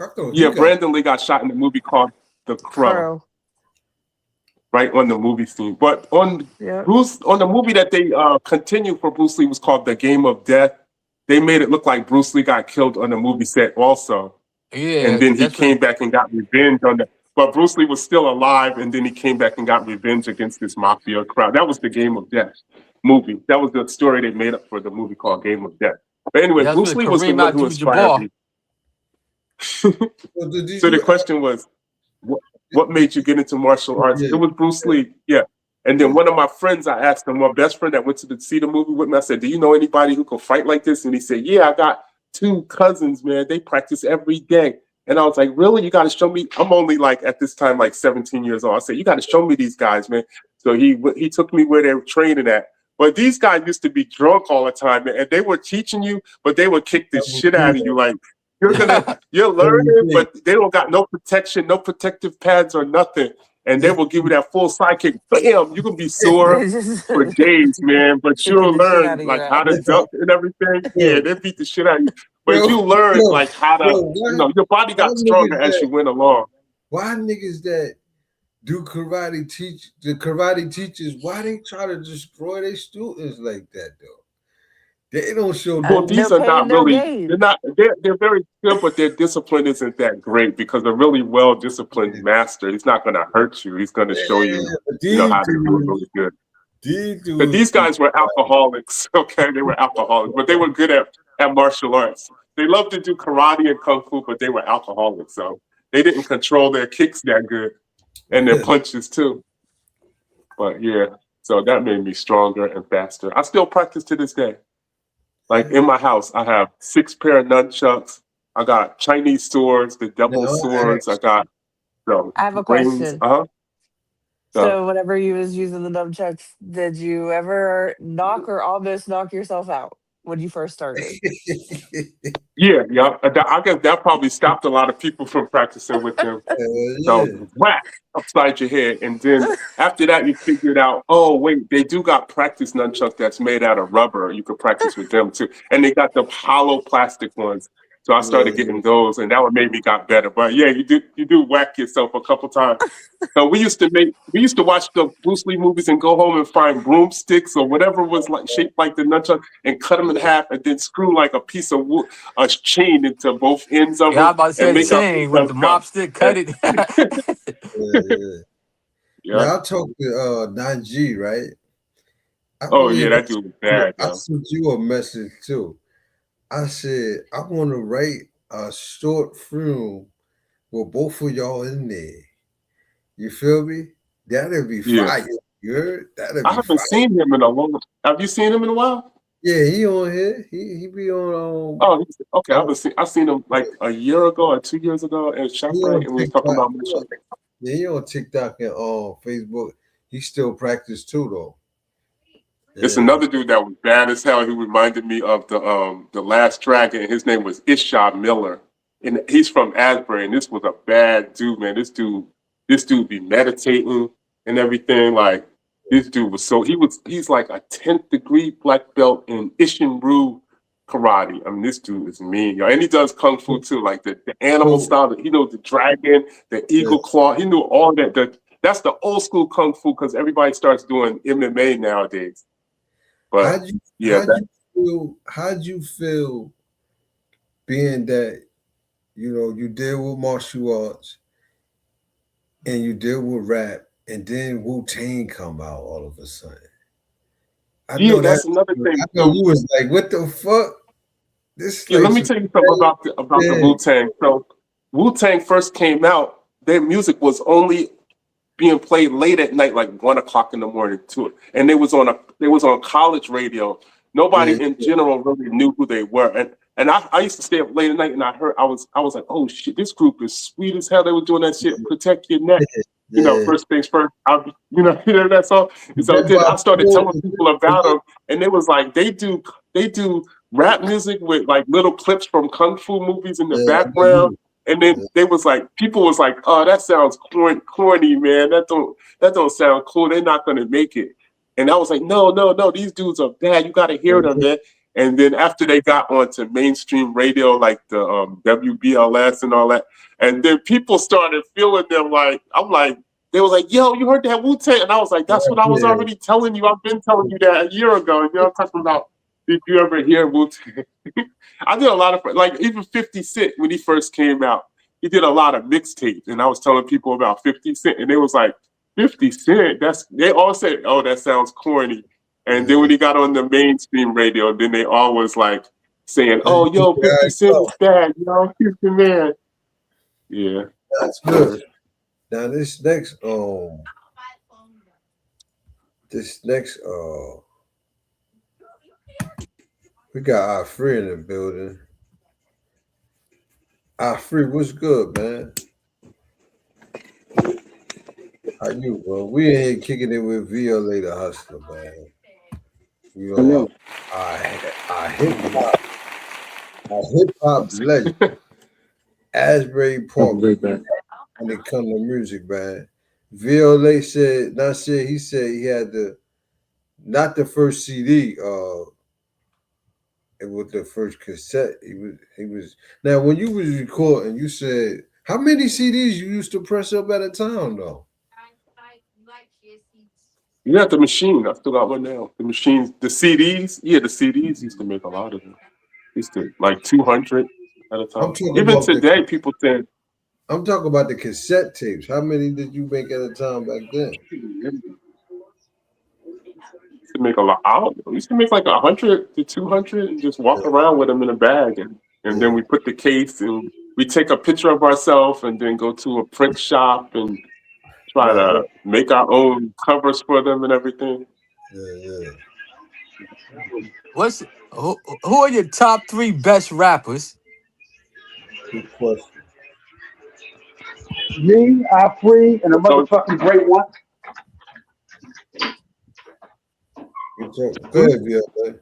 I thought he yeah, got Brandon Lee got shot in a movie called The Crow, Crow. right on the movie scene. But on Yep. on the movie that they continued for Bruce Lee was called The Game of Death. They made it look like Bruce Lee got killed on the movie set also, and Yeah, then he that's what. came back and got revenge on the. But Bruce Lee was still alive, and then he came back and got revenge against this mafia crowd. That was The Game of Death movie. That was the story they made up for the movie called Game of Death. But anyway, That's Bruce what Lee was the Kareem one who inspired Abdul-Jabbar. me. So did So the you? question was, what made you get into martial arts? Yeah. It was Bruce Lee, yeah. And then one of my friends, I asked him, my best friend that went to see the movie with me, I said, do you know anybody who can fight like this? And he said, yeah, I got 2 cousins, man. They practice every day. And I was like, really? You got to show me. I'm only like at this time, like 17 years old. I said, you got to show me these guys, man. So he took me where they were training at. But these guys used to be drunk all the time, man, and they were teaching you, but they would kick the shit out of you. Like, you're learning, but they don't got no protection, no protective pads or nothing. And they will give you that full side kick. Bam! You can be sore They just for days, man. But kicking you'll the shit out learn of like your how to ass. duck and everything. Yeah, they beat the shit out of you. But Yo, you learn yo, like how to, yo, your body got stronger as you went along. why niggas that do karate the karate teachers, why they try to destroy their students like that though? They don't show Well, no. these No are pain, not no really. gain. They're very good, but their discipline isn't that great because a really well disciplined master, he's not going to hurt you. He's going to show you, But how to do it really good. these But dudes, these guys were alcoholics. Okay, they were alcoholics, but they were good at martial arts. They loved to do karate and kung fu, but they were alcoholics, so they didn't control their kicks that good and their punches too. But yeah, so that made me stronger and faster. I still practice to this day. Like in my house, I have 6 pair of nunchucks. I got Chinese swords, the devil swords. I got I have a rings. question. So So whenever you was using the nunchucks, did you ever knock or almost knock yourself out when you first started? yeah. I guess that probably stopped a lot of people from practicing with them. So whack upside your head, and then after that, you figured out, oh wait, they do got practice nunchuck that's made out of rubber. You could practice with them too, and they got the hollow plastic ones. So I started getting those, and that one made me got better. But yeah, you do whack yourself a couple times. So we used to watch the Bruce Lee movies and go home and find broomsticks or whatever was like shaped like the nunchuck and cut them in half and then screw like a piece of wood, a chain into both ends of Yeah, I was them about to say and the make up chain with the mop stick, cut it. Now I talked to Nanji, right? Oh yeah, that dude was bad. I sent you a message too. I said I want to write a short film with both of y'all in there. You feel me? That'd be fire. You heard? That'd be I haven't seen him in a long. Have you seen him in a while? Yeah, he on here. He be on. Oh, okay. I seen him like a year ago or 2 years ago in ShopRite, and we were talking about martial. Yeah, he on TikTok and Facebook. He still practice too, though. It's another dude that was bad as hell. He reminded me of the Last Dragon. His name was Isha Miller, and he's from Asbury. And this was a bad dude, man. This dude be meditating and everything. Like this dude was he's like a 10th degree black belt in Ishinryu karate. I mean, this dude is mean, y'all. And he does kung fu too, like the animal style. He knows the dragon, the eagle claw. He knew all that. That's the old school kung fu because everybody starts doing MMA nowadays. But how'd you feel being that you deal with martial arts and you deal with rap and then Wu-Tang come out all of a sudden? That's another thing. I know you was like, what the fuck? Let me tell you something about the Wu-Tang. So Wu-Tang first came out, their music was only being played late at night, like 1 o'clock in the morning too. And they was on college radio. Nobody in general really knew who they were. And I used to stay up late at night and I was like, oh shit, this group is sweet as hell. They were doing that shit, protect your neck. First things first. You know that song. And so then I started telling people about them, and they was like, they do rap music with like little clips from kung fu movies in the background. And then they was like, people was like, oh, that sounds corny, man. That don't sound cool. They're not gonna make it. And I was like, no, these dudes are bad. You gotta hear them, man. And then after they got onto mainstream radio, like the WBLS and all that, and then people started feeling them like, I'm like, they was like, yo, you heard that Wu-Tang? And I was like, that's what I was already telling you. I've been telling you that a year ago. And you're talking about, did you ever hear Wu-Tang? I did a lot of, like, even 50 Cent, when he first came out, he did a lot of mixtapes. And I was telling people about 50 Cent, and they was like, 50 Cent? They all said, oh, that sounds corny. And then when he got on the mainstream radio, then they all was like saying, oh, yo, 50 Cent is bad, yo, he's the man. Yeah. That's good. Now this next we got our free in the building. Our free, what's good, man? How you, bro? We in here kicking it with VOA the Hustler, man. You know, our hip hop legend, Asbury Park, when it comes to music, man. VOA said, he said he had not the first CD, it was the first cassette. He was now when you was recording, you said how many CDs you used to press up at a time though? Yeah, the machine. I still got one now. The machines, the CDs. Yeah, the CDs used to make a lot of them. Used to like 200 at a time. Even today, people think. I'm talking about the cassette tapes. How many did you make at a time back then? Used to make a lot. I don't know. Used to make like 100 to 200 and just walk around with them in a bag, and then we put the case and we take a picture of ourselves and then go to a print shop and try to make our own covers for them and everything. Yeah. Who are your top 3 best rappers? Good question. Me, our free, and a motherfucking great one. Go ahead, VOA.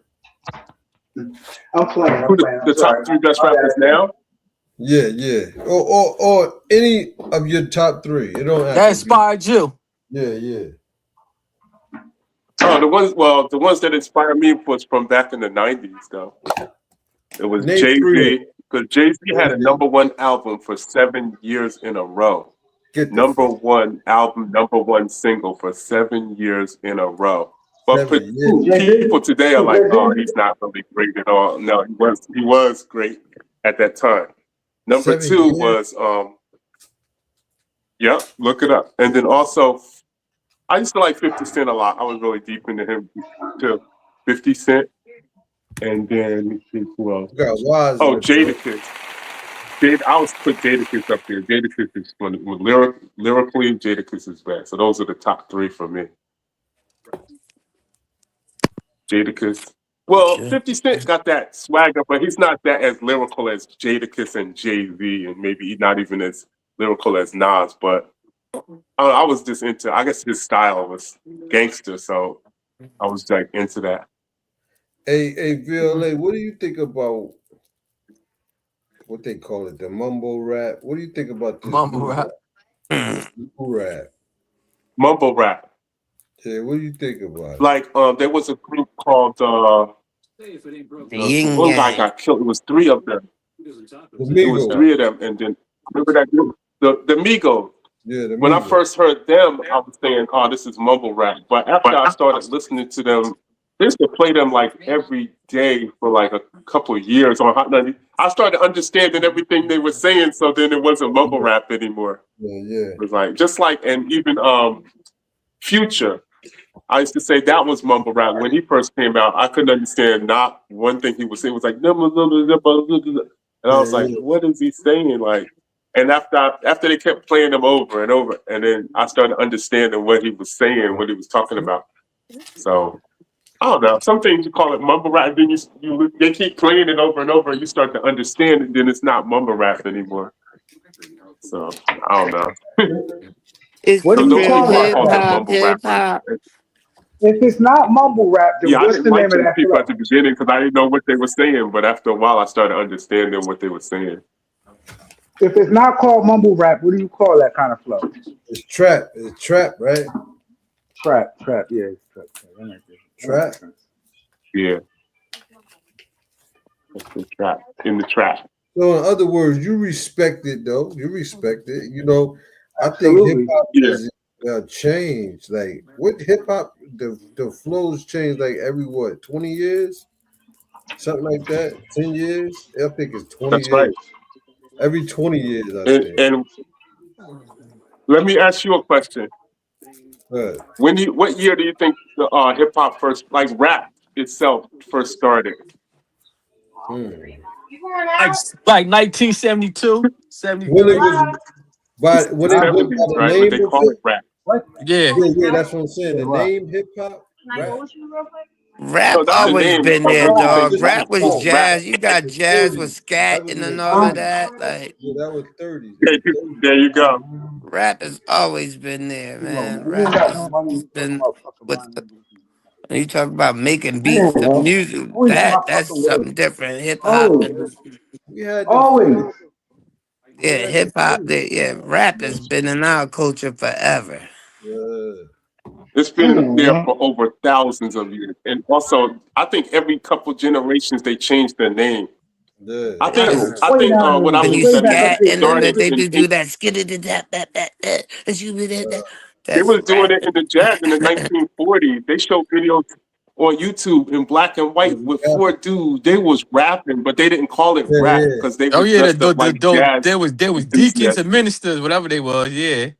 I'm playing. The top 3 best rappers now? Yeah. Or any of your top 3. It don't have that inspired you. Yeah. Oh, the ones that inspired me was from back in the 90s, though. It was Jay-Z, because Jay-Z had a #1 album for 7 years in a row. #1 album, #1 single for 7 years in a row. But people today are like, oh, he's not really great at all. No, he was great at that time. Number 2 was look it up. And then also, I used to like 50 Cent a lot. I was really deep into him too. 50 Cent. And then who else? Oh, Jadakiss. I always put Jadakiss up there. Jadakiss is lyrically, Jadakiss is best. So those are the top 3 for me. Jadakiss. Well, 50 Cent got that swagger, but he's not that as lyrical as Jadakiss and Jay-Z, and maybe not even as lyrical as Nas. But I was just into, I guess his style was gangster, so I was like into that. Hey, VOA, what do you think about what they call it, the mumble rap? What do you think about this mumble rap? Mumble rap. Yeah, what do you think about it? Like, there was a group called one guy got killed. It was 3 of them. It was 3 of them, and then remember that group, the Migos. Yeah, when I first heard them, I was saying, "Oh, this is mumble rap." But after I started listening to them, they used to play them like every day for like a couple of years on Hot 90. I started understanding everything they were saying, so then it wasn't mumble rap anymore. Yeah. It was like and even Future. I used to say that was mumble rap when he first came out. I couldn't understand not one thing he was saying. It was like, and I was like, what is he saying? Like, and after they kept playing them over and over, and then I started understanding what he was saying, what he was talking about. So I don't know. Some things you call it mumble rap, and then they keep playing it over and over, and you start to understand it. Then it's not mumble rap anymore. So I don't know. What do you call hip hop? If it's not mumble rap, then what's the name of that people flow? at the beginning because I didn't know what they were saying, but after a while I started understanding what they were saying. If it's not called mumble rap, what do you call that kind of flow? It's trap. It's trap, right? Trap. Yeah, it's trap. Trap. Yeah. That's the trap. In the trap. So in other words, you respect it though. You respect it. You know, I think hip Absolutely. hop Yeah. has changed. Like what hip hop, the flows change like every what 20 years, something like that. 10 years. I think it's 20 That's years. right. Every 20 years, I think. And let me ask you a question. But What year do you think the hip hop first, like rap itself, first started? hmm. Like like 1972, When it 73. was when it went by '70s, the right? But name they of call it. it rap. What? Yeah. Yeah, yeah, that's what I'm saying. Yeah, The what? name hip hop, rap. No, Rap that's the always name been of there, it, but they dog. This call was Rap it was still rap. jazz. You got the jazz with 30s. That scat was and in then the all of 30s. that. Like Yeah, that was 30s. In There the you, 30s. there you go. rap has always been there, You know, man. man, we ain't Rap got no has money. We talking been about fucking with buying niggas. when you talk about making beats, the Man, music, always in my that's fucking way. something different. Hip hop Always. and We had the Always. first. We yeah, had the hip hop. first. Yeah, rap has been in our culture forever. Yeah, It's been there Man. for over thousands of years, and also I think every couple generations they change their name. yeah. I Yeah, think cause Man. I Way think down what there. I when you believe Way that back up scat there. and then started they in do that skitty that and you do that. they That's was doing rap. it in the jazz in the 1940s. They showed videos on YouTube in black and Yeah, white we with got four dudes. They was rapping, but they didn't call it yeah, rap yeah. because they Oh were yeah, dressed up like jazz there was deacons enthusiasts. and ministers, whatever they was. Yeah.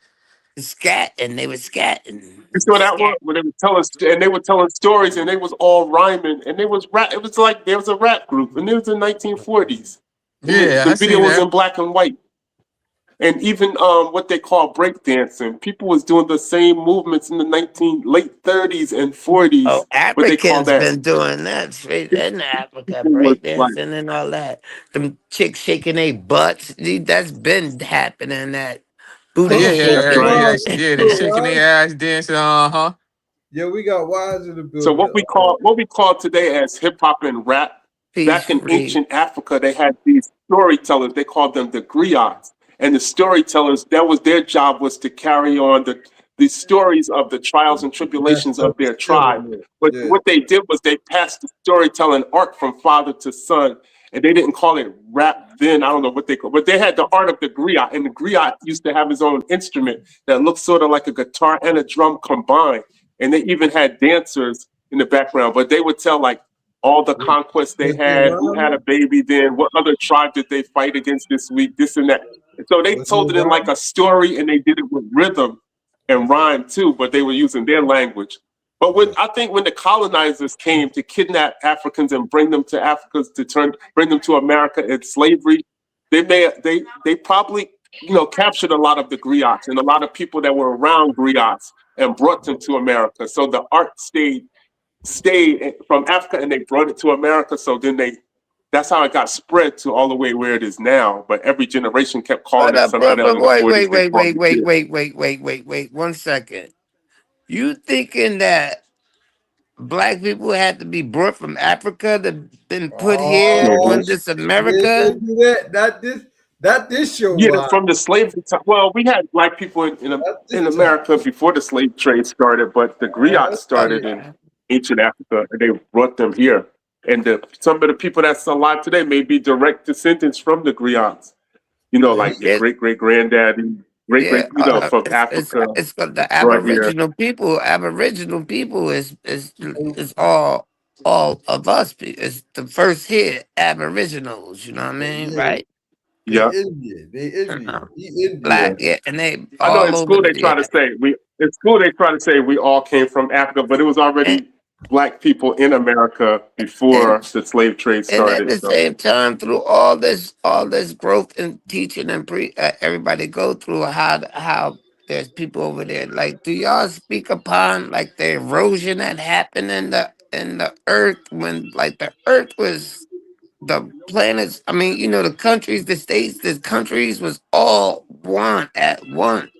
Scat and they was scatting. You saw that one Scat. when they were telling and they were telling stories and they was all rhyming and they was rap. It was like there was a rap group and it was in 1940s and Yeah, the I video seen was that. in black and white. And even what they call breakdancing, people was doing the same movements in the 19 late 30s and Oh, 40s, but they call Africans that been doing that straight in Africa, people was like, breakdancing and all that. Them chicks shaking their butts. That's been happening. That Oh, booty yeah, yeah, that's yeah, shaking. right. yeah, Wise in yeah. the They building, shaking Wise. their ass, dancing. Uh-huh. Yeah, we got Wise in the So building. what we call today as hip hop and rap, Peace back in free. ancient Africa, they had these storytellers. They called them the griots, and the storytellers that was their job was to carry on the stories of the trials and That's tribulations the of their tribe. experiment. But Yeah, what they did was they passed the storytelling art from father to son, and they didn't call it rap then. I don't know what they call, but they had the art of the griot, and the griot used to have his own instrument that looked sort of like a guitar and a drum combined, and they even had dancers in the background, but they would tell like all the conquests they was they had, who had a rhyming? baby then, what other tribe did they fight against this week, this and that. And so they Was they told it in like rhyming? a story and they did it with rhythm and rhyme too, but they were using their language. But when Yeah, I think when the colonizers came to kidnap Africans and bring them to Africa to bring them to America in slavery, they probably captured a lot of the griots and a lot of people that were around griots and brought them to America. So the art stayed from Africa and they brought it to America. So then that's how it got spread to all the way where it is now. But every generation kept calling But it something else. but In the wait, 40s, wait, they wait, called wait, it wait, this. wait, wait, wait, wait, wait. 1 second. You thinking that black people had to be brought from Africa to been put here Mhm. oh, on this yeah, America? don't do that. Not this show, Yeah, Wise. from the slavery time. Well, we had black people Not in this time. America before the slave trade started, but the griots started in Okay. ancient Africa and they brought them here. And some of the people that's alive today may be direct descendants from the griots. Yeah, Like your Yeah, great great granddaddy, great yeah. great, from Africa It's got the brought here. Aboriginal people. Aboriginal people he, is all of us. It's the first here. Aboriginals. You know what I mean, yeah, right? they Yeah, Indian. They Indian. He yeah. Indian. Black, yeah, and they I know all in over school the they try to yeah. say we all came from Africa, but it was And, already black people in America and before the slave trade and at started. the So same time, through all this growth and teaching and everybody go through how there's people over there. Like, do y'all speak upon like the erosion that happened in the earth when like the earth was the planets? I mean, the countries, the states, the countries was all one at one.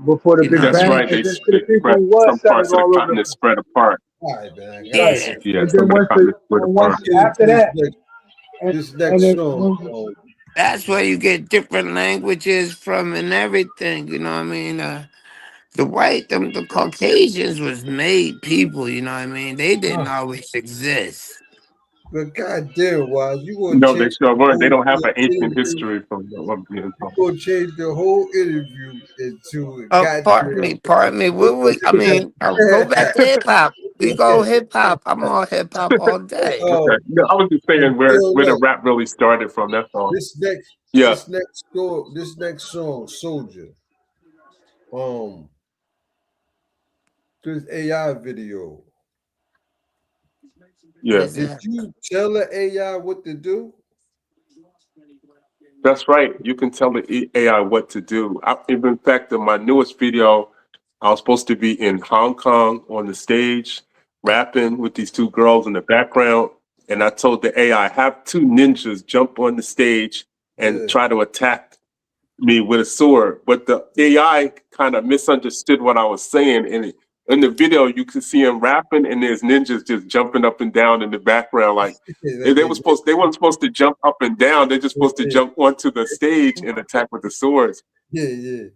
Before the You know Big what I that's mean? Bang, right. and They then to the they people spread who was some scattered parts of the all over continent the spread apart. All right, man. I got Yeah. you. Yeah, and some then of the once the continent spread and apart. once Let's get after into that, and this and next then song. when, That's where you get different languages from and everything. You know what I mean? The Caucasians was made people. You know what I mean? They didn't always exist. But goddamn, Wise, you gonna No, they change sure the weren't. They whole don't have an ancient interview. history from what I'm being You told. gonna change the whole interview into a Pardon me, goddamn. pardon me. I mean, I'll go back to hip hop. We go hip hop. I'm on hip hop all day. Okay. No, I was just saying Yo, where the look, rap really started from. That's all. this next Yeah. this next song, Soldier. This AI video. What Yeah. is Did that? you tell the AI what to do? That's right. You can tell the AI what to do. In fact, in my newest video, I was supposed to be in Hong Kong on the stage, rapping with these two girls in the background. And I told the AI, have two ninjas jump on the stage and Yeah. try to attack me with a sword. But the AI kind of misunderstood what I was saying. And in the video, you can see him rapping, and there's ninjas just jumping up and down in the background. Like they weren't supposed to jump up and down. They're just supposed to jump onto the stage and attack with the swords. Yeah.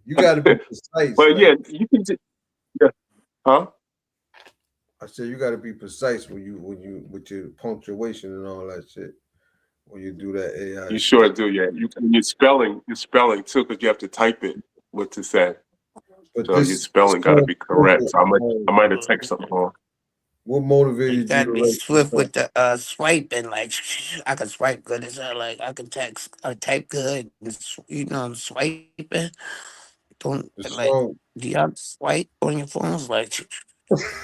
You got to be precise. But like, yeah, you can just, yeah. Huh? I said you got to be precise when you with your punctuation and all that shit when you do that AI. You sure do, yeah. Your spelling too, because you have to type it what to say. But So your spelling got to be correct. So I might have texted something wrong. What motivated You you gotta to be write swift this with the swiping. Like I can swipe good as hell. Like I can type good. Swiping. Don't like. song? Do y'all swipe on your phones? Like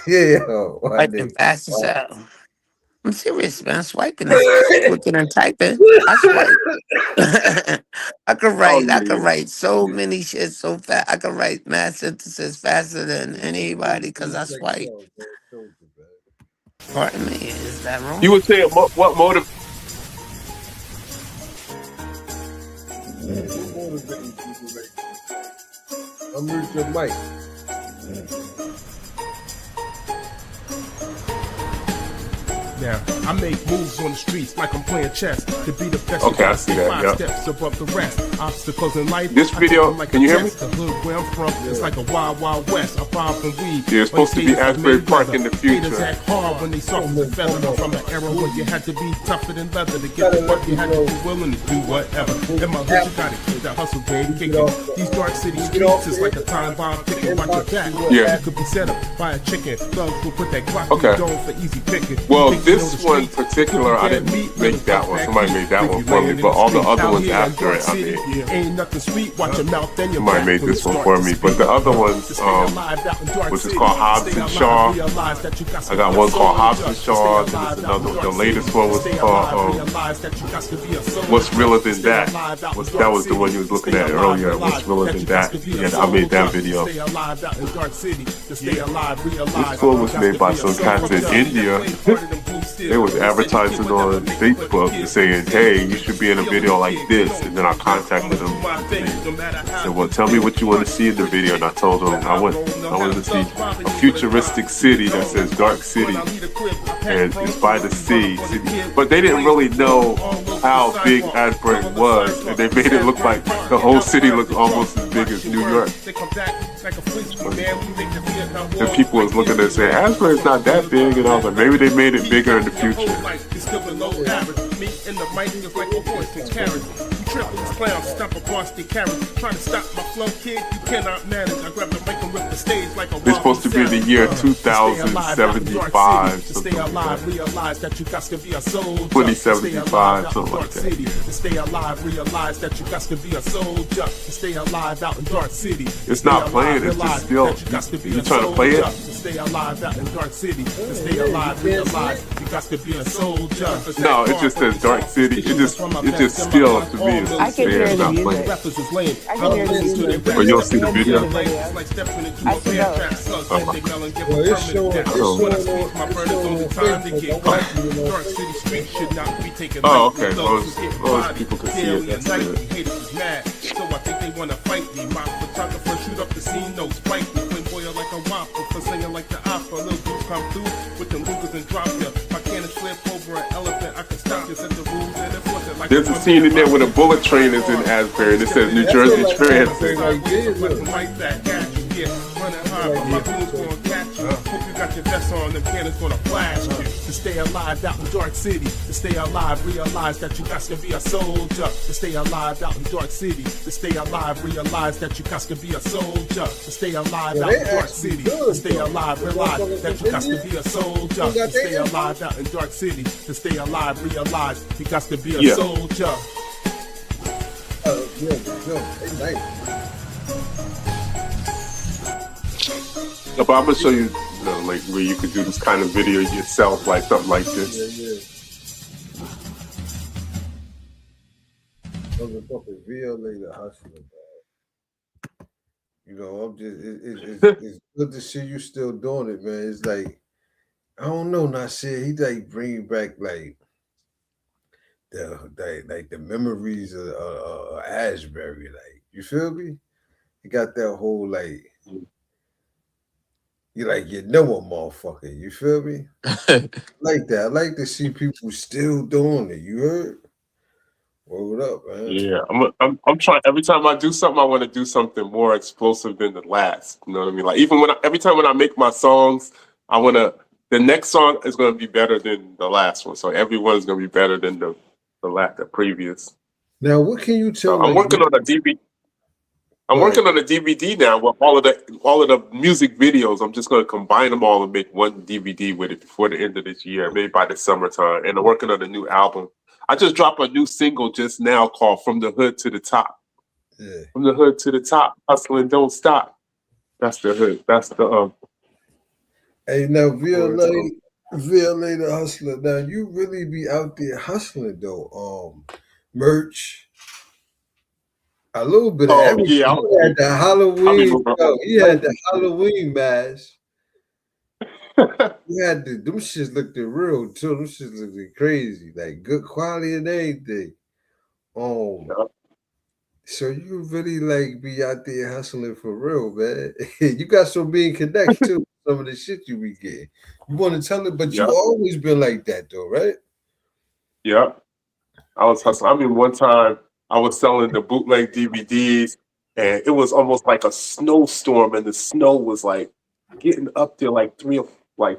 Yeah, my swiping nigga. fast as hell. I'm serious, man. Swiping is quicker than typing. I swipe. I could Oh, write so many shit so fast. I could write math synthesis faster than anybody because I swipe. Pardon me, is that wrong? You would say what motive? Unmute your mic. Now, I make moves on the streets like I'm playing chess to be the best. Okay, I see that, Five yeah. steps above the rest. Obstacles in life. This I video, take them like can you a hear me? test. The hood where I'm from is like a wild, wild west. I find from weed. Yeah, it's supposed to be Asbury Park in the future. Haters act hard when they soften the feather. I'm from an era where you had to be tougher than leather to get the work. You had to be willing to do whatever. In my hood, you gotta keep that hustle game kicking. These dark city streets is like a time bomb ticking. Watch your back. Yeah. You could be set up by a chicken. Thugs will put that clock Okay. in the dome for easy picking. Well, You think you know this the one streets? particular, I didn't make that one. Somebody made that one for me, but all the other ones after it, I made. Ain't nothing sweet, watch your mouth, then your Somebody back made when this you one start for to me, speak. but the other ones, To stay alive out in dark which is city, called Hobbs stay and alive, Shaw. realize that you got to I got be one a called Hobbs and soldier. Shaw. Stay Then alive there's out in another. dark The latest city. one was Stay alive, called realize that you got to be a soldier. What's Realer Than Stay That? alive out in That dark was the one you was city. looking Stay at alive, earlier. What's realize Realer that Than you got That? to be a Yeah, I made that soldier. video. Stay alive out in dark city. To stay alive, realize This one was that you made by got to be some a cats in soldier. India. They was advertising on Facebook and saying, hey, you should be in a video like this. And then I contacted them. I said, well, tell me what you want to see in the video. And I told them I wanted to see a futuristic city that says Dark City. And it's by the sea. But they didn't really know how big Asbury was. And they made it look like the whole city looked almost as big as New York. And people was looking at it saying, Asbury's not that big. And I was like, maybe they made it bigger in the future. Clowns stomp across the carriage, trying to stop my flow, kid. You cannot manage. I grab the mic and rip the stage like a. It's supposed to be the year 2075, to stay alive, realize that you got to be a soldier. 2075, something like that. To stay alive, realize that you got to be a soldier. To stay alive out in Dark City. It's not playing, it's just still. You trying to play it? To stay alive out in Dark City. To stay alive, realize you got to be a soldier. No, it just says Dark City. It just still to me. I can hear It's the not music. playing. I can hear the music. But you'll see the video. I see those. Well, it's showing Oh, okay. Those people can see it. That's good. So I think they wanna fight me. My photographer shoot up the scene, no spike me. Flame boil like a whopper for singing like the opera. Little dudes come through with them Lugers and drop ya. My cannon flip over an elephant. I can stop you. Set the rules and enforce it like. There's a scene in there where the bullet train is in Asbury and it says New Jersey Transit. lights on, them cannons gonna flash you. To stay alive out in Dark City, to stay alive, realize that you got to be a soldier. To stay alive out in Dark City, to stay alive, realize that you got to be a soldier. To stay alive out in Dark City, to stay alive, realize that you got to be a soldier. To stay alive out in Dark City, to stay alive, realize you got to be a soldier. But I'm gonna show you, like where you could do this kind of video yourself, like something like this. Motherfucking violator hustler, man. You know, I'm just it's good to see you still doing it, man. It's like I don't know, Nasir. He like bring back like the memories of Asbury. Like you feel me? He got that whole like. You like you know a motherfucker, you feel me? Like that. I like to see people still doing it. You heard? What up, man? Yeah, I'm trying. Every time I do something, I want to do something more explosive than the last. You know what I mean? Like even every time when I make my songs, I want to. The next song is going to be better than the last one. So everyone's going to be better than the previous. Now, what can you tell? I'm working on a DVD. I'm working on a DVD now with all of the music videos. I'm just going to combine them all and make one DVD with it before the end of this year, maybe by the summertime. And I'm working on a new album. I just dropped a new single just now called "From the Hood to the Top." Yeah. From the hood to the top, hustling don't stop. That's the hood. That's the Hey, now Violator hustler. Now you really be out there hustling though. Merch. A little bit of everything. Yeah, He had the Halloween. He had the Halloween mask. He had them shits looked real too. Them shits looked crazy, like good quality and everything. So you really like be out there hustling for real, man. You got some mean connects too. Some of the shit you be getting. You want to tell it, but you always been like that though, right? Yeah, I was hustling. I mean, one time I was selling the bootleg DVDs, and it was almost like a snowstorm, and the snow was like getting up there like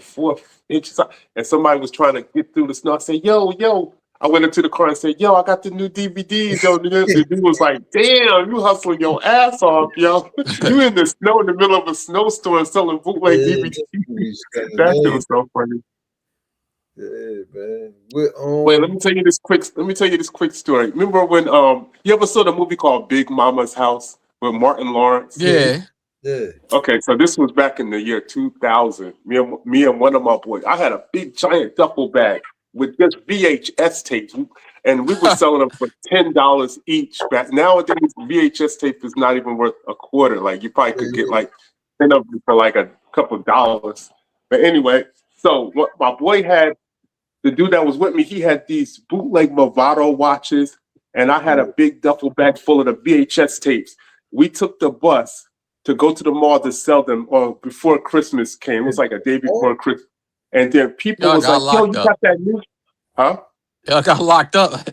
4 inches, and somebody was trying to get through the snow. I said, "Yo!" I went into the car and said, "Yo, I got the new DVDs." Yo, the dude was like, "Damn, you hustling your ass off, yo! You in the snow in the middle of a snowstorm selling bootleg DVDs." That shit was so funny. Yeah, man. Wait, let me tell you this quick story. Remember when you ever saw the movie called Big Mama's House with Martin Lawrence? Yeah. Okay, so this was back in the year 2000. Me and one of my boys. I had a big giant duffel bag with just VHS tapes, and we were selling them for $10 each. Back nowadays, VHS tape is not even worth a quarter. Like you probably could get like 10 of them for like a couple of dollars. But anyway, so what my boy had. The dude that was with me, he had these bootleg Movado watches, and I had a big duffel bag full of the VHS tapes. We took the bus to go to the mall to sell them before Christmas came. It was like a day before Christmas. And then people was like, "Yo, you got that new?" Huh? Y'all got locked up.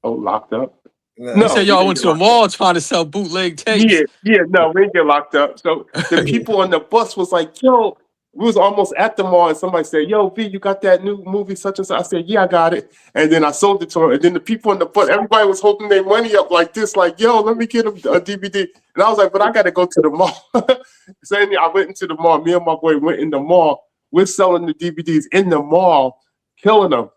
Oh, locked up? No, you said y'all went to the mall trying to sell bootleg tapes. Yeah, no, we didn't get locked up. So the people on the bus was like, "Yo," we was almost at the mall, and somebody said, "Yo, V, you got that new movie such and such?" I said, "Yeah, I got it." And then I sold it to him. And then the people on the bus, everybody was holding their money up like this, like, "Yo, let me get a DVD." And I was like, "But I got to go to the mall." So I went into the mall. Me and my boy went in the mall. We're selling the DVDs in the mall, killing them.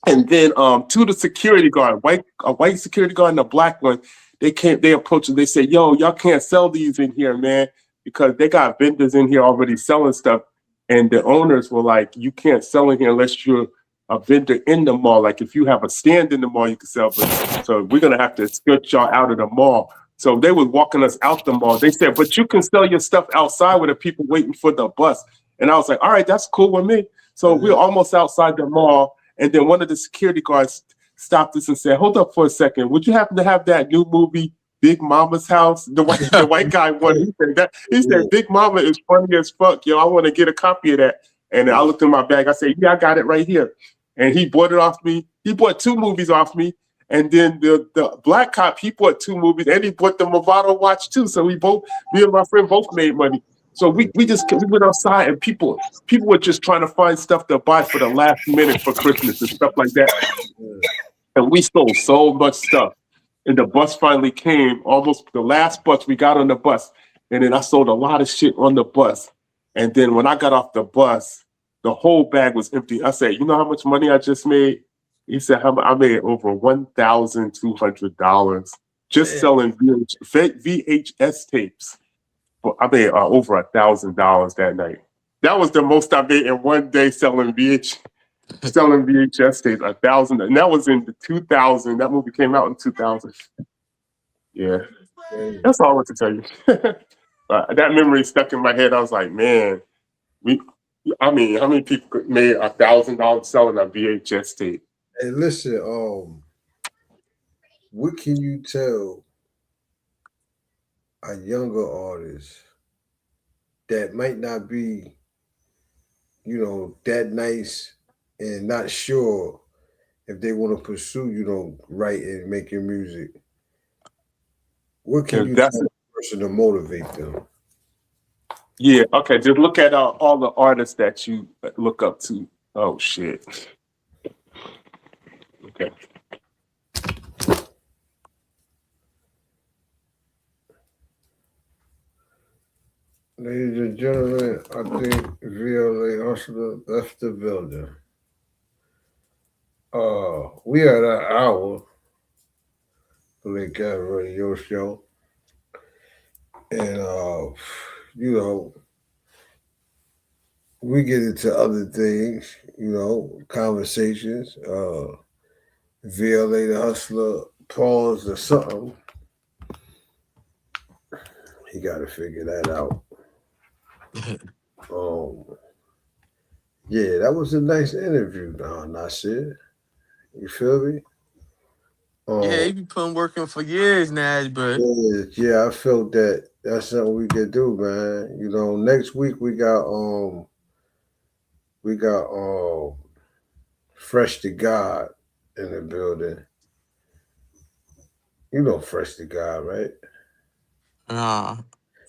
And then to the security guard, a white security guard and a black one, they approached us. They said, "Yo, y'all can't sell these in here, man, because they got vendors in here already selling stuff." And the owners were like, "You can't sell in here unless you're a vendor in the mall. Like if you have a stand in the mall, you can sell. But so we're gonna have to escort y'all out of the mall." So they was walking us out the mall. They said, "But you can sell your stuff outside with the people waiting for the bus." And I was like, "All right, that's cool with me." So we're almost outside the mall. And then one of the security guards stopped us and said, "Hold up for a second. Would you happen to have that new movie, Big Mama's House?" The white guy wanted. He said, "Big Mama is funny as fuck, yo. I want to get a copy of that." And I looked in my bag. I said, "Yeah, I got it right here." And he bought it off me. He bought 2 movies off me. And then the black cop, he bought 2 movies, and he bought the Movado watch too. So me and my friend both made money. So we went outside and people were just trying to find stuff to buy for the last minute for Christmas and stuff like that. And we sold so much stuff. And the bus finally came, almost the last bus we got on the bus. And then I sold a lot of shit on the bus. And then when I got off the bus, the whole bag was empty. I said, you know how much money I just made? He said, I made over $1,200 just selling VHS tapes. But I made over $1,000 that night. That was the most I made in one day selling VHS tapes. 1,000, and that was in the 2000. That movie came out in 2000. Yeah, that's all I want to tell you. That memory stuck in my head. I was like, man, how many people made $1,000 selling a VHS tape? Hey, listen, what can you tell a younger artist that might not be, that nice and not sure if they want to pursue, writing and making music? What can you tell a person to motivate them? Yeah, okay. Just look at all the artists that you look up to. Oh shit. Okay. Ladies and gentlemen, I think VOA Hustler left the building. We had an hour for the Cat Radio Show. And we get into other things, conversations. VLA the Hustler pause or something. He got to figure that out. Yeah, that was a nice interview, Nasir. You feel me? Yeah, he been putting work in for years now, but yeah, I felt that that's something we could do, man. Next week we got Fresh to God in the building. You know Fresh to God, right? I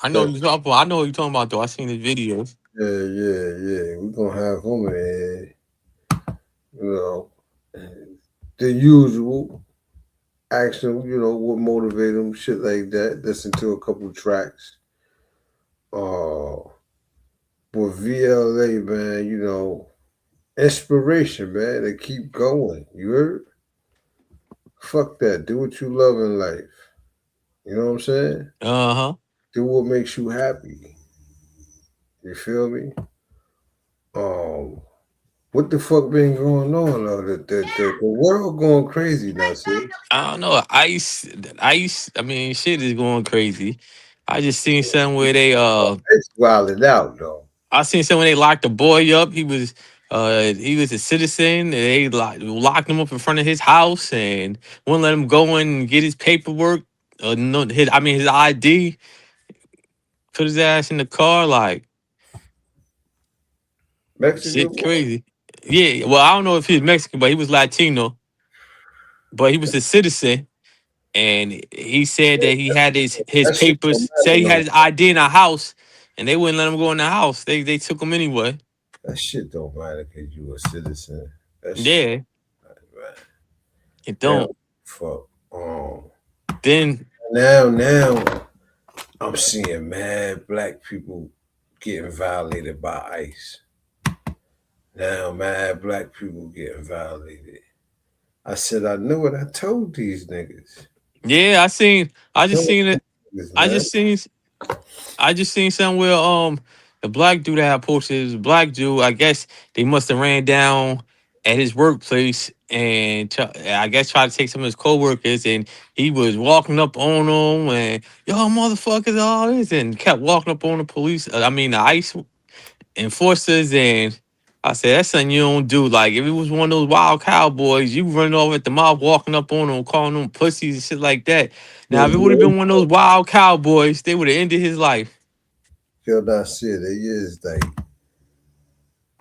know you talking about. I know what you're talking about though. I seen his videos. Yeah. We're gonna have him in here. The usual. Ask him, what motivate him, shit like that. Listen to a couple tracks. With VLA, man, inspiration, man, to keep going. You heard? Fuck that. Do what you love in life. You know what I'm saying? Do what makes you happy. You feel me? What the fuck been going on though? The world going crazy now, see? I don't know. Ice. I mean, shit is going crazy. I just seen something where they It's wilding out though. I seen something where they locked the boy up. He was a citizen. And they locked him up in front of his house and wouldn't let him go in and get his paperwork. No, his ID. Put his ass in the car like Mexican shit crazy. Yeah, well, I don't know if he's Mexican, but he was Latino. But he was a citizen, and he said that he had his that shit don't papers. Said matter he no had his ID in a house, and they wouldn't let him go in the house. They took him anyway. That shit don't matter because you a citizen. That Yeah, shit, it don't. Fuck. Then Now I'm seeing mad black people getting violated by ICE. Now mad black people getting violated. I said I knew it. I told these niggas. yeah, I just seen it. I just seen somewhere the black dude that I posted is a black dude. I guess they must have ran down at his workplace and I guess tried to take some of his coworkers and he was walking up on them and yo motherfuckers all this and kept walking up on the police. I mean the ICE enforcers and I said that's something you don't do. Like if it was one of those wild cowboys, you running over at the mouth, walking up on them, calling them pussies and shit like that. Now if it would have been one of those wild cowboys, they would have ended his life. Feel that shit. It is like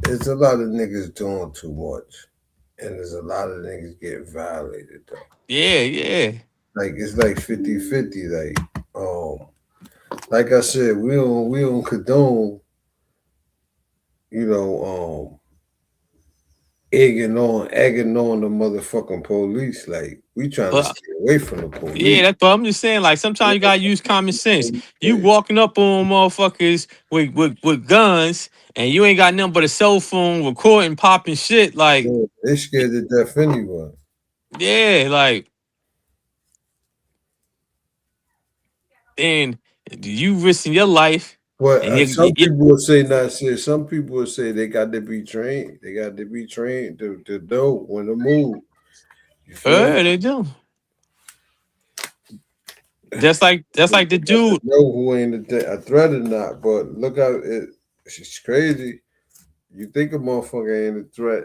there's a lot of niggas doing too much, and there's a lot of niggas getting violated though. Yeah. Like it's like 50-50. Like like I said, we don't condone, you know, egging on the motherfucking police. Like we trying to But stay away from the yeah, police. that's what I'm just saying. Like sometimes you gotta use common sense. You Yeah, walking up on motherfuckers with guns, and you ain't got nothing but a cell phone recording, popping shit. Like they scared to death anyway. yeah, like then you risking your life, But and some people will say not say. Some people will say they got to be trained. They got to be trained to know when to move. You feel me? they do. That's like the They got to dude. know who ain't a threat or not. But look out, it's crazy. You think a motherfucker ain't a threat,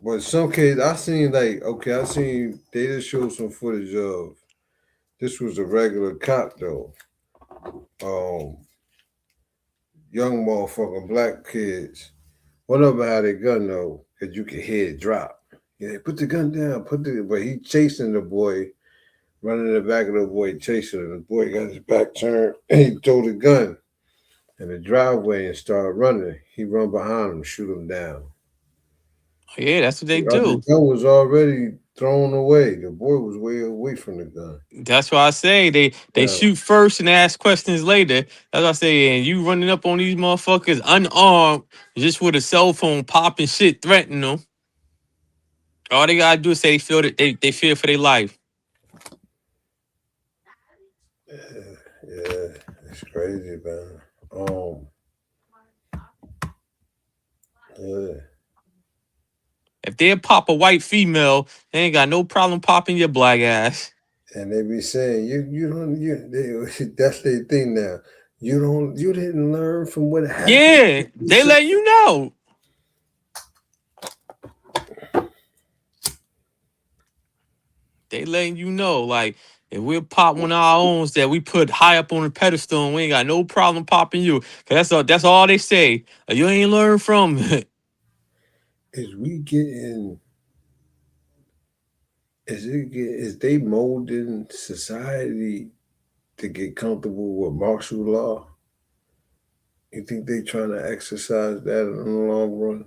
but in some cases I seen I seen they just showed some footage of this was a regular cop though. Um, young motherfucking black kids. One of them had a gun though, cause you could hear it drop. Yeah, put the gun down. But he chasing the boy, running in the back of the boy, chasing him. The boy got his back turned and he threw the gun in the driveway and started running. He run behind him, shoot him down. Yeah, that's what they The do. gun was already thrown away. The boy was way away from the gun. That's why I say they Yeah, shoot first and ask questions later. That's what I say. And you running up on these motherfuckers unarmed, just with a cell phone, popping shit, threatening them. All they gotta do is say they feel that they fear for their life. yeah, it's crazy, man. Yeah. If they pop a white female, they ain't got no problem popping your black ass. And they be saying you don't that's their thing now. You didn't learn from what happened. Yeah, they let you know. They letting you know, like, if we pop one of our own that we put high up on the pedestal, and we ain't got no problem popping you. Cause that's all they say. You ain't learned from it. Is we getting is they molding society to get comfortable with martial law? You think they trying to exercise that in the long run?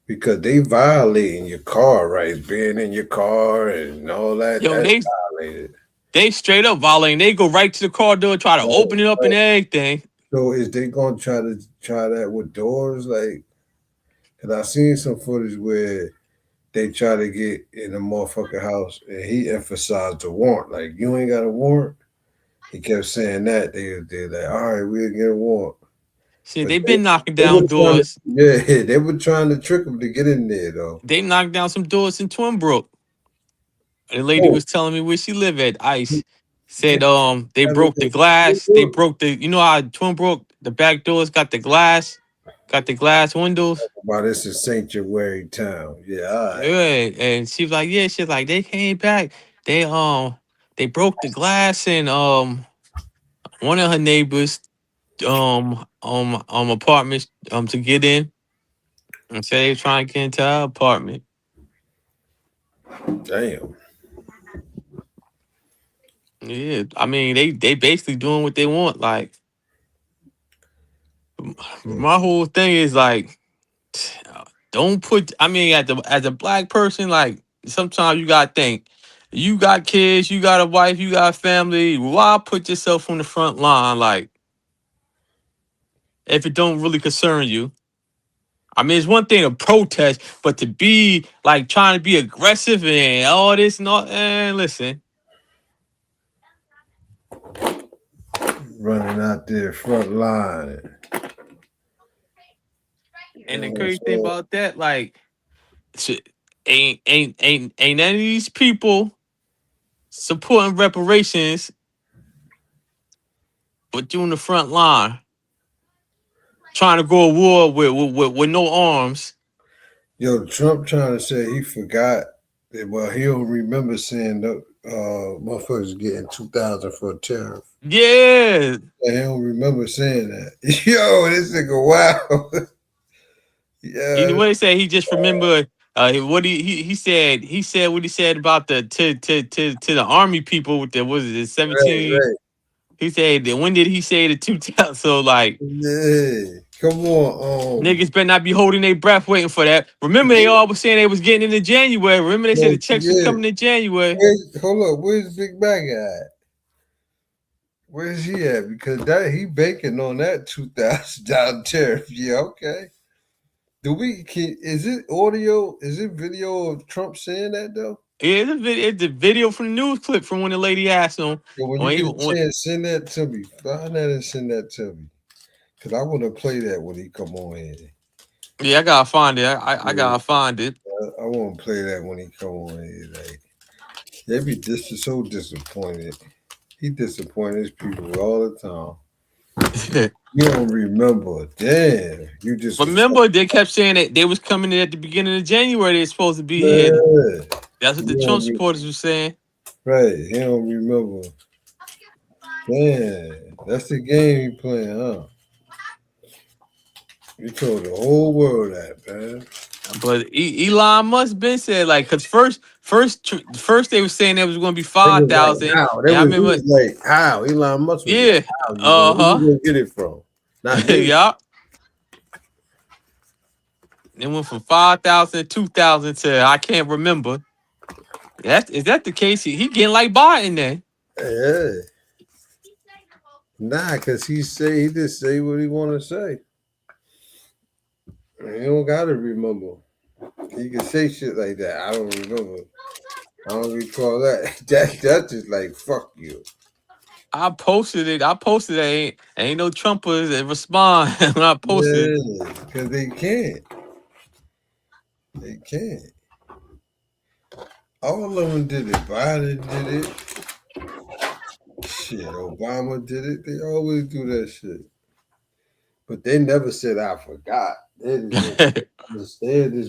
Because they violating your car rights, being in your car and all that. Yo, That's they violated. they straight up violating. They go right to the car door, try to Right, open it up and right. everything. So is they gonna try that with doors? Like, cause I seen some footage where they try to get in the motherfucking house and he emphasized the warrant. Like, you ain't got a warrant. He kept saying that. They like, all right, we'll get a warrant. Shit, But they been knocking they down were trying to, doors. yeah, they were trying to trick him to get in there though. They knocked down some doors in Twinbrook. The lady Oh, was telling me where she live at. Ice yeah, said they broke the glass. They broke the how Twinbrook the back doors got the glass windows. wow, this is sanctuary town. Yeah, all right. Yeah, and she was like, yeah, she's like they came back. They they broke the glass and one of her neighbors apartments to get in and said they were trying to get into her apartment. Damn. Yeah, I mean they basically doing what they want. Like Mm. my whole thing is like don't put. I mean, as a black person, like sometimes you gotta think. You got kids, you got a wife, you got a family. Why put yourself on the front line? Like if it don't really concern you. I mean, it's one thing to protest, but to be like trying to be aggressive and all this and all. And listen, Running out there front line. You and know the what I'm crazy thing saying? about that, like, shit, ain't none of these people supporting reparations, but you in the front line trying to go to war with no arms. Yo, Trump trying to say he forgot that, well, he don't remember saying the motherfuckers getting 2,000 for a tariff. Yeah, He don't remember saying that. Yo, this nigga wow. you know Yeah, what he said? He just remembered what he said what he said about the to the army people with the was it right, 17. right. He said that when did he say the 2000? So like Yeah, come on. niggas better not be holding their breath waiting for that. Remember they all was saying they was getting into January. Remember they said the checks was Yeah. coming in January. Hold up, where's Big Mac at? Where's he at? Because that he banking on that $2,000 tariff. Yeah, okay. Is it audio? Is it video of Trump saying that though? Yeah, it's a video from the news clip from when the lady asked him. So when you get a chance, send that to me. Find that and send that to me. Cause I want to play that when he come on here. Yeah, I gotta find it. I gotta find it. I want to play that when he come on here. Like they be so disappointed. He disappointed his people all the time. You don't remember. Damn. You just remember they kept saying that they was coming in at the beginning of January. They're supposed to be here. That's what the Trump supporters were saying. Right. He don't remember. Damn. That's the game he playing, huh? You told the whole world that, man. But Elon Musk been said like, cause first they were saying there was going to be 5,000. How? I remember, like, how? Elon Musk was yeah, like, how? Where you gonna get it from? Not me. yeah. It went from 5,000 to 2,000 to I can't remember. Is that the case? He getting like Biden then. Yeah. Nah, cause he just say what he want to say. He don't gotta remember. He can say shit like that. I don't remember. I don't recall that. That's just like fuck you. I posted it. Ain't no Trumpers that respond when I posted it. Yeah, because they can't. They can't. All of them did it. Biden did it. Shit, Obama did it. They always do that shit. But they never said I forgot. They just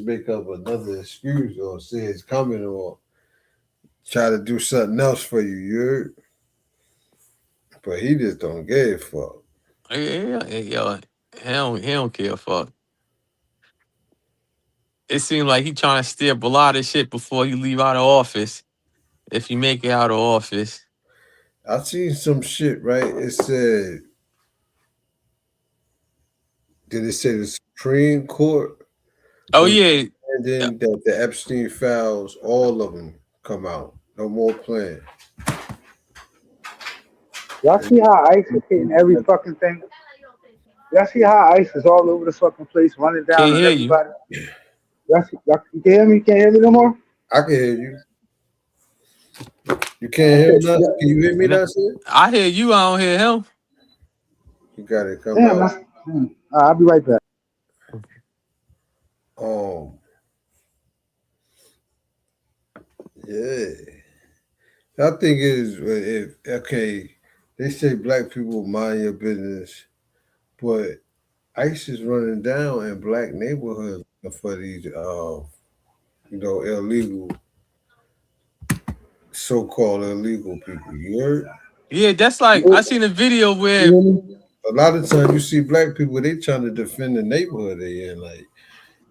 make up another excuse or say it's coming or try to do something else for you. You heard? But he just don't give a fuck. Yeah, he don't care a fuck. It seems like he trying to steer a lot of shit before he leave out of office. If you make it out of office. I seen some shit, right? It said, did it say the Supreme Court? Oh yeah. And then that the Epstein files, all of them come out. No more playing. Y'all see how ICE is hitting every fucking thing? Y'all see how ICE is all over the fucking place, running down Can't on hear you. everybody? You can hear me? You can't hear me no more? I can hear you. You can't hear me? Can you hear me? That's it? I hear you. I don't hear him. You got to come Damn, out. I'll be right back. Yeah. I think is okay. They say black people mind your business, but ICE is running down in black neighborhoods for these, illegal, so-called illegal people. You heard? Yeah, that's like I seen a video where a lot of times you see black people, they trying to defend the neighborhood they in. Like,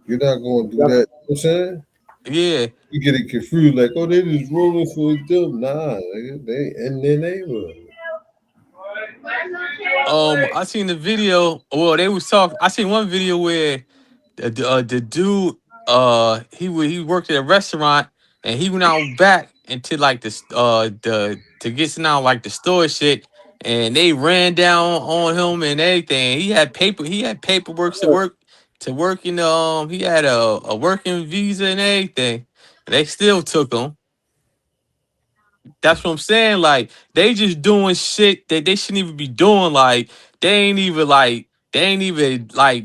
you're not going to do that. You know what I'm saying? Yeah. You get it confused, like, oh, they just rolling for them. Nah, they in their neighborhood. I seen the video. Well, they was talking. I seen one video where the dude he worked at a restaurant and he went out back into like the to get some out like the store shit and they ran down on him and everything. He had paperwork to work in he had a working visa and everything. They still took him. That's what I'm saying. Like they just doing shit that they shouldn't even be doing. Like they ain't even like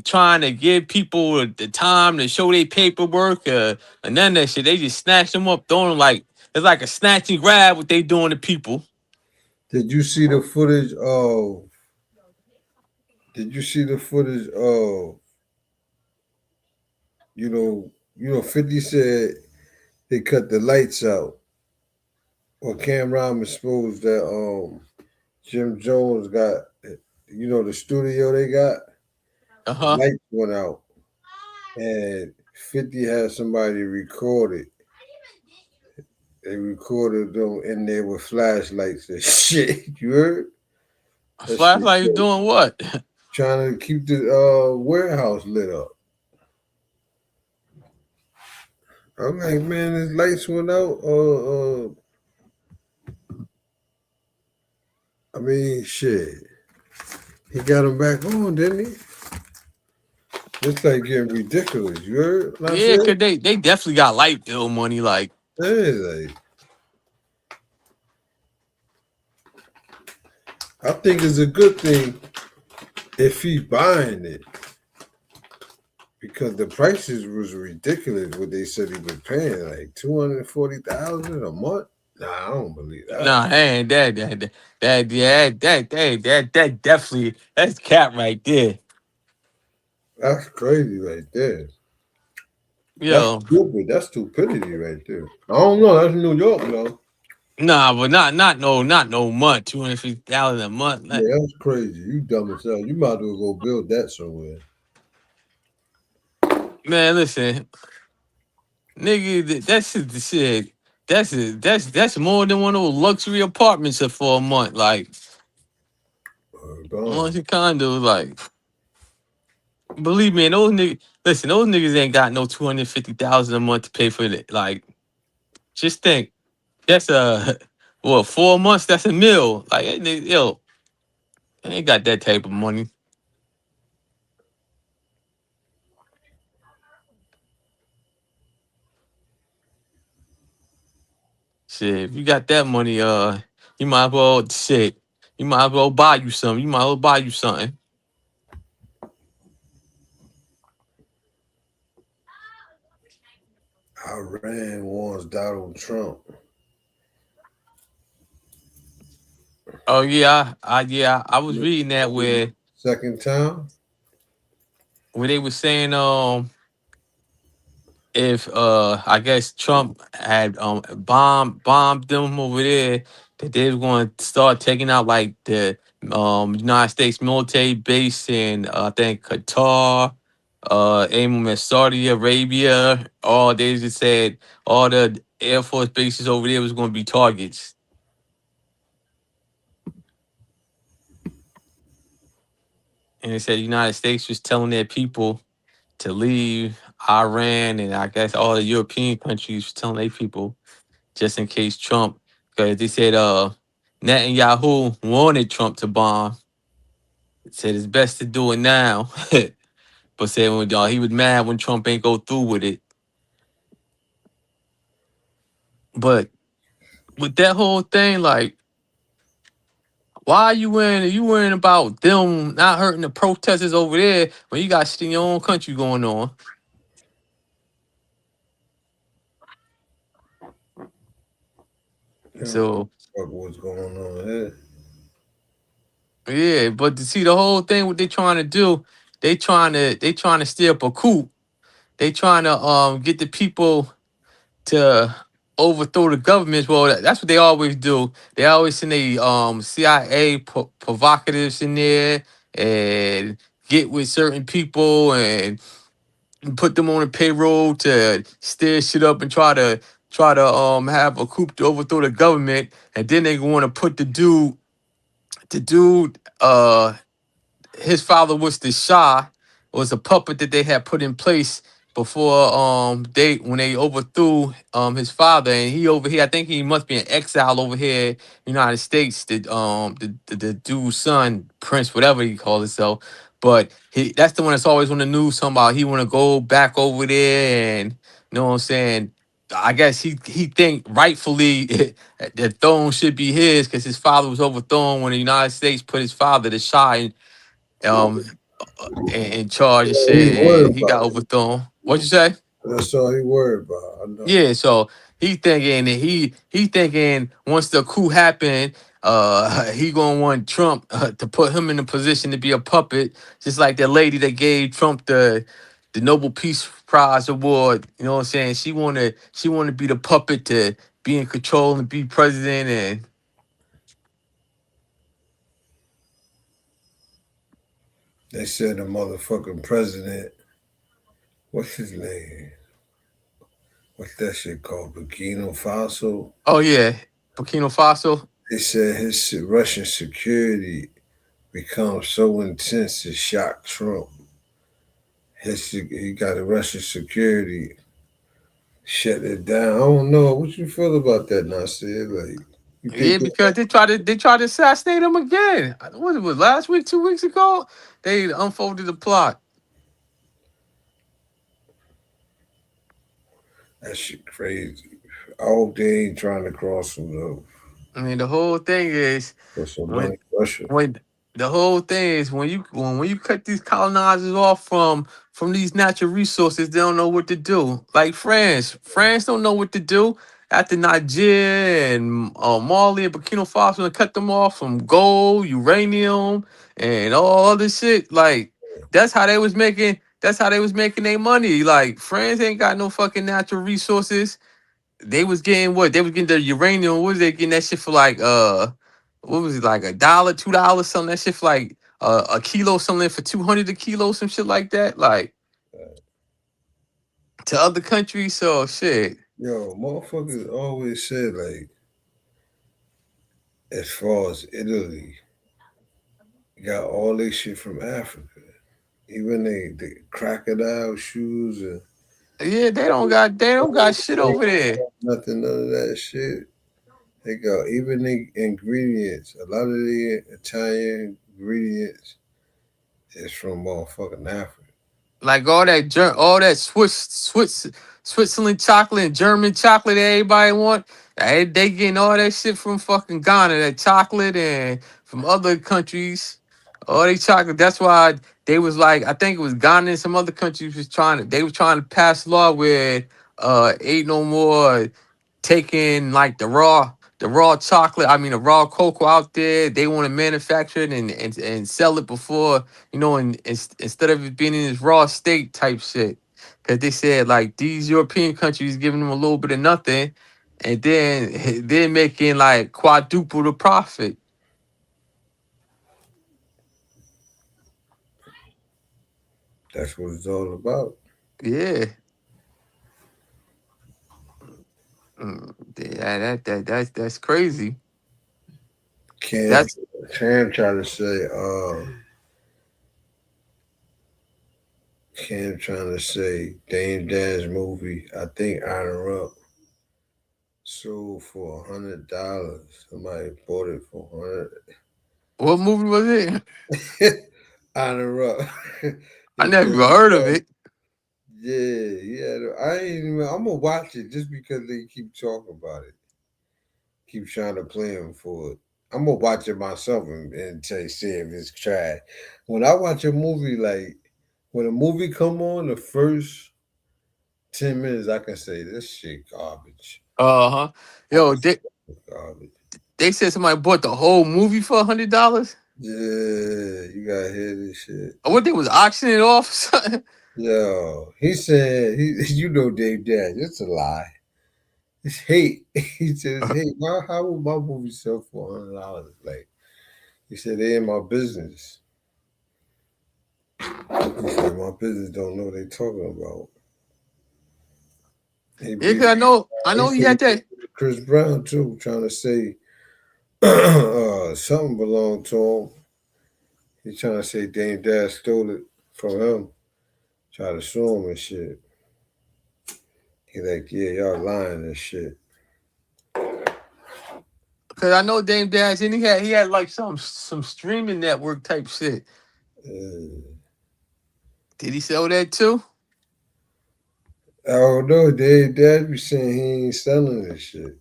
trying to give people the time to show their paperwork or none of that shit. They just snatch them up, throwing them like it's like a snatch and grab what they doing to people. Did you see the footage of? Did you see the footage of? 50 said they cut the lights out. Well, Cameron exposed that Jim Jones got, the studio they got, the lights went out. And 50 had somebody record it. They recorded them in there with flashlights and shit. You heard? That shit Flashlight is crazy. doing what? Trying to keep the warehouse lit up. I'm like, man, his lights went out. I mean, shit. He got him back on, didn't he? It's like getting ridiculous. You heard what I Yeah, said? cause they definitely got light bill money. Like, Hey, like, I think it's a good thing if he buying it because the prices was ridiculous. What they said he was paying, like 240,000 a month. Nah, I don't believe that. nah, and that definitely that's cap right there. That's crazy right there. That's Yo, stupid. That's stupidity right there. I don't know. That's New York, though. nah, but not no month. 250,000 a month. Like, Yeah, that's crazy. You dumb as hell. You might as well go build that somewhere. man, listen, nigga, that's the shit. That's more than one of those luxury apartments for a month. Like, Gone. once your condo, like, believe me, and those niggas. Listen, those niggas ain't got no 250,000 a month to pay for it. Like, just think, that's a what 4 months? That's a meal. Like, yo, they ain't got that type of money. Shit, if you got that money, you might as well shit. You might as well buy you something. You might as well buy you something. Iran wants Donald Trump. Oh yeah, I was reading that Second time? where they were saying if I guess Trump had bombed them over there, that they was going to start taking out like the United States military base in I think Qatar, aiming at Saudi Arabia. All they just said all the Air Force bases over there was going to be targets, and they said the United States was telling their people to leave Iran, and I guess all the European countries was telling their people just in case Trump, because they said Netanyahu wanted Trump to bomb. Said it's best to do it now, but said when he was mad when Trump ain't go through with it. But with that whole thing, like, why are you worrying? You worrying about them not hurting the protesters over there when you got shit in your own country going on? I don't know what So the fuck what's going on here. yeah, but to see the whole thing, what they trying to do, they trying to steer up a coup. They trying to get the people to overthrow the government. Well, that's what they always do. They always send a CIA provocatives in there and get with certain people and put them on the payroll to stir shit up and try to have a coup to overthrow the government. And then they want to put the dude his father was the Shah, was a puppet that they had put in place before they when they overthrew his father, and he over here, I think he must be in exile over here, United States, the dude's son, Prince, whatever he calls himself. But that's the one that's always on the news talking about he wanna go back over there, and you know what I'm saying. I guess he think rightfully the throne should be his because his father was overthrown when the United States put his father, the Shah, um in charge and He shit, worried and he got about it. overthrown. What'd you say? That's all he worried about. I know. Yeah, so he thinking once the coup happened, he gonna want Trump to put him in a position to be a puppet, just like that lady that gave Trump the Nobel Peace Prize award. You know what I'm saying? She wanna be the puppet to be in control and be president, and They said the motherfucking president, what's his name? What's that shit called? Burkina Faso? oh yeah, Burkina Faso. They said his Russian security become so intense to shock Trump. He got the Russian security shut it down. I don't know. What you feel about that, Nasir? Like, you Yeah, think because they tried to assassinate him again. What it was last week, 2 weeks ago? They unfolded the plot. that shit crazy? I hope they ain't trying to cross him though I mean, the whole thing is for some when money. Russia. when the whole thing is when you cut these colonizers off from these natural resources, they don't know what to do. Like France, France don't know what to do after Nigeria and Mali and Burkina Faso and cut them off from gold, uranium, and all other shit. Like that's how they was making. That's how they was making their money. Like France ain't got no fucking natural resources. They was getting what? They was getting the uranium. What was they getting that shit for like what was it like $1, $2 something? That shit for like a kilo something for 200 a kilo, some shit like that. Like to other countries. So shit. Yo, motherfuckers always said like, as far as Italy, got all this shit from Africa. Even the crocodile shoes and Yeah, they don't got shit over there. nothing, none of that shit. They got even the ingredients. A lot of the Italian ingredients is from motherfucking Africa. Like all that Switzerland chocolate and German chocolate that everybody want. They getting all that shit from fucking Ghana, that chocolate and from other countries. All they chocolate. That's why they was like, I think it was Ghana and some other countries they were trying to pass law where ain't no more taking like the raw chocolate, I mean the raw cocoa out there. They want to manufacture it and sell it before, instead of it being in this raw state type shit. Cause they said like these European countries giving them a little bit of nothing, and then they're making like quadruple the profit. That's what it's all about. Yeah. Yeah, that's crazy. Cam, That's Cam tried to say, Cam trying to say Dame Dash movie, I think Honor Up sold for $100. Somebody bought it for 100. what movie was it? Honor Up. I It's never even Dame heard of Dash. it. Yeah, yeah. I ain't even. I'm gonna watch it just because they keep talking about it. Keep trying to play him for it. I'm gonna watch it myself and see if it's trash. When I watch a movie, like when a movie come on, the first 10 minutes, I can say this shit garbage. Uh-huh. I can Yo, say they it's garbage. they said somebody bought the whole movie for $100. Yeah, you gotta hear this shit. Or what they was auctioning it off or something. Yo, he said you know Dave Dash. It's a lie. It's hate. He says hate. Why? How would my movie sell for $100? Like he said, they in my business. He said my business don't know what they talking about. He Yeah, beef. cause I know He he said he had beef that. with Chris Brown too, trying to say something belonged to him. He's trying to say Dame Dash stole it from him. Try to sue him and shit. He like, yeah, y'all lying and shit. Cause I know Dame Dash and he had like some streaming network type shit. Uh, Did he sell that too? I don't know. Dame Dash be saying he ain't selling this shit.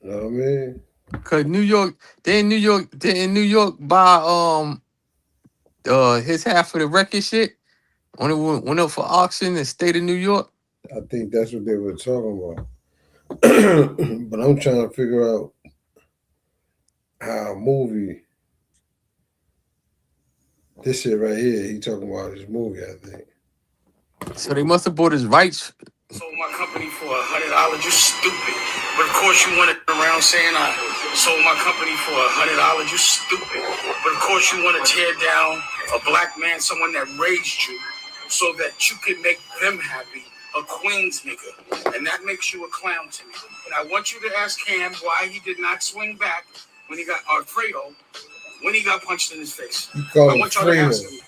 You know what I mean? Cause New York buy his half of the record shit when it went up for auction in the state of New York. I think that's what they were talking about. But I'm trying to figure out how a movie, this shit right here, he talking about his movie, I think. So they must have bought his rights. Sold my company for $100. You stupid. But of course you want to around saying I sold my company for $100. You stupid. But of course you want to tear down a black man, someone that raised you, so that you can make them happy. A Queens nigga. And that makes you a clown to me. And I want you to ask Cam why he did not swing back when he got Alfredo when he got punched in his face. You call I him want y'all to ask Fredo. him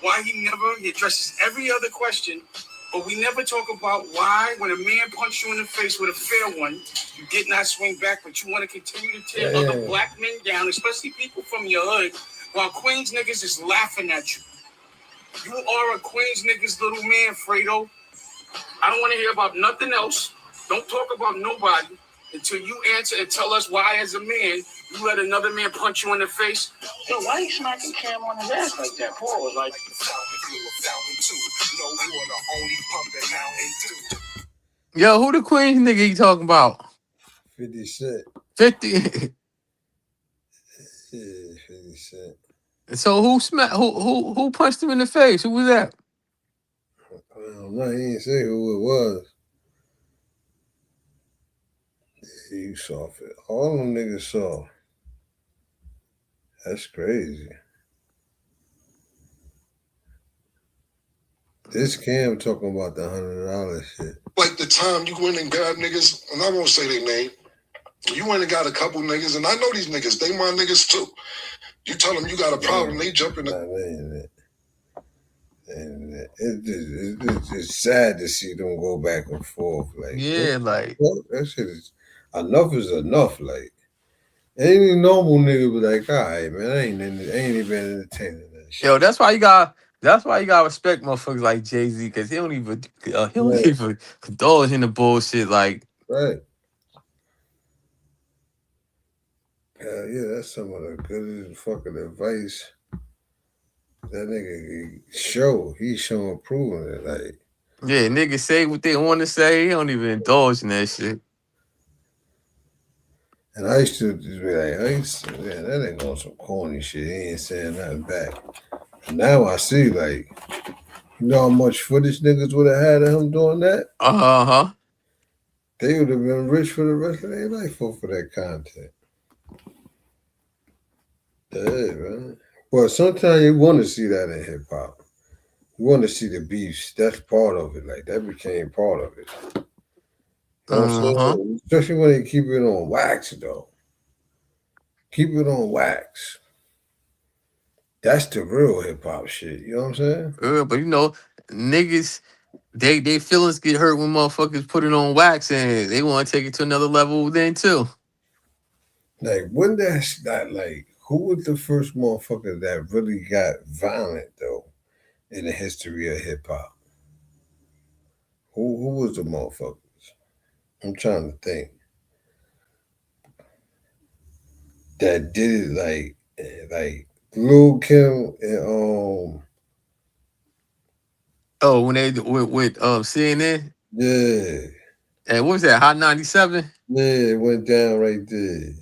why he addresses every other question, but we never talk about why, when a man punched you in the face with a fair one, you did not swing back, but you want to continue to tear other black men down, especially people from your hood, while Queens niggas is laughing at you. You are a Queens niggas little man, Fredo. I don't want to hear about nothing else. Don't talk about nobody until you answer and tell us why, as a man, you let another man punch you in the face. Yo, why you smacking Cam on his ass like that? Paul was like, Yo, who the Queens nigga you talking about? 50 Cent. 50. Yeah, 50 Cent. So who punched him in the face? Who was that? I don't know. He didn't say who it was. Yeah, you saw it. All them niggas saw. That's crazy. This Cam talking about the $100 shit. Like the time you went and got niggas, and I won't say their name. You went and got a couple niggas, and I know these niggas. They my niggas too. You tell them you got a problem, they jump in the. It's sad to see them go back and forth. Like, Yeah, like that shit is enough. Like, any normal nigga be like, all right, man, I ain't even entertaining that shit. yo, that's why you got respect motherfuckers like Jay-Z, because he don't even indulge in the bullshit. Like, right. Hell yeah, that's some of the goodest fucking advice that nigga he's showing, proving it. Like, yeah, niggas say what they want to say. He don't even indulge in that shit. and I used to just be like, man, that ain't on some corny shit. He ain't saying nothing back. And now I see, like, you know how much footage niggas would have had of him doing that? Uh-huh. They would have been rich for the rest of their life for that content. Yeah, man. But sometimes you want to see that in hip hop. You want to see the beefs. That's part of it. Like, that became part of it. You know what I'm saying? Especially when they keep it on wax, though. Keep it on wax. That's the real hip hop shit. You know what I'm saying? But you know, niggas, they feelings get hurt when motherfuckers put it on wax, and they want to take it to another level then too. Like, when that's not like, who was the first motherfucker that really got violent though in the history of hip hop? Who was the motherfuckers? I'm trying to think. That did it like Lil Kim and Oh, when they with CNN. yeah. And what was that? Hot 97? Yeah, it went down right there.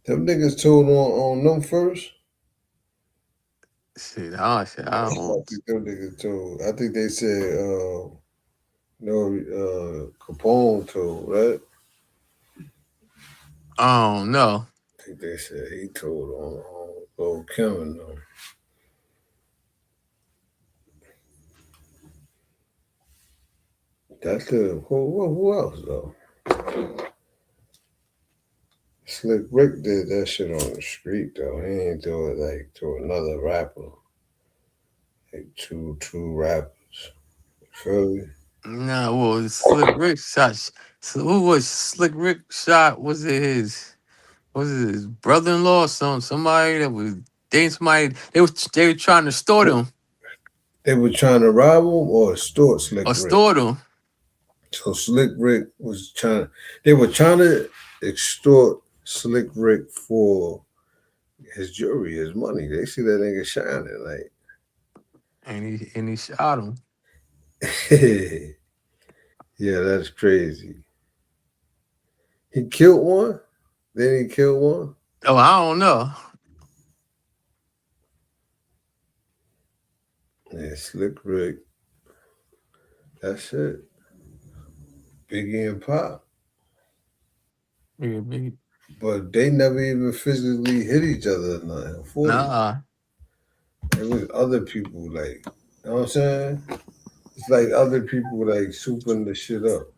Them niggas told on them first. Shit, I don't. think them niggas told. I think they said Capone told, right? I don't know. I think they said he told on Lil Kim and them. That's the who else though? Slick Rick did that shit on the street though. He ain't do it like to another rapper. Like two rappers. Feel me? Nah, well, Slick Rick shot. So who was Slick Rick shot? Was it his brother-in-law or somebody that was dating somebody? They were trying to extort him. They were trying to rob him or extort Slick Rick? Extort him. So Slick Rick they were trying to extort Slick Rick for his jewelry, his money. They see that nigga shining like. And he shot him. Yeah, that's crazy. He killed one? Then he killed one? Oh, I don't know. Yeah, Slick Rick. That's it. Biggie and Pop. Yeah, Biggie. But they never even physically hit each other or nothing. Nah. It was other people, like, you know what I'm saying? It's like other people, like, souping the shit up.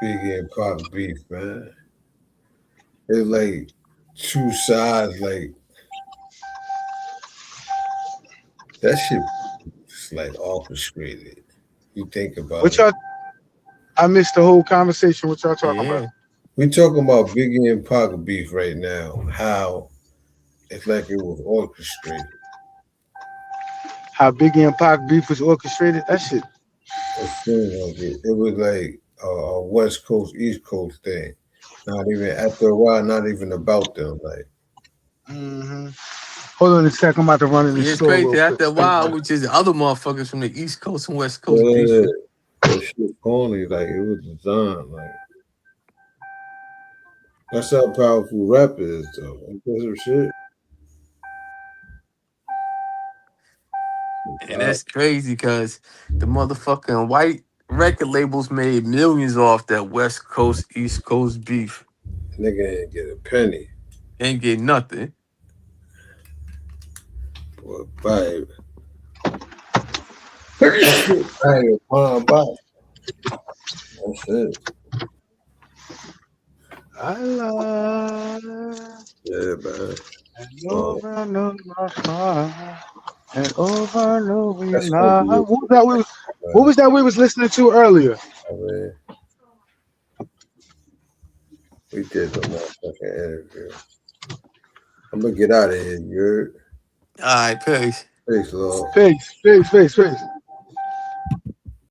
Biggie and Pop beef, man. It's like two sides, like that shit is like orchestrated. You think about What it. y'all? I missed the whole conversation. What y'all talking about? Yeah. We talking about Biggie and Pac beef right now. How it's like it was orchestrated. How Biggie and Pac beef was orchestrated? That shit. It seemed like it. It was like a West Coast, East Coast thing. Not even after a while, not even about them. Like Mm-hmm. Hold on a sec. I'm about to run in the Yeah, it's store real crazy. quick. After a while, which is the other motherfuckers from the East Coast and West Coast yeah, beefing. that shit corny. Like it was designed. Like that's how powerful rap is, though. Ain't that some shit? And that's crazy because the motherfucking white record labels made millions off that West Coast, East Coast beef. Nigga ain't get a penny. Ain't get nothing. Boy, bye. I ain't gonna buy. That's it. I love Yeah, man. and over and over my heart and over and over your That's gonna love. be it. What was that we was listening to earlier? I mean, we did the motherfucking interview. I'm gonna get out of here, you heard? All right, peace. Peace, Lord. Peace.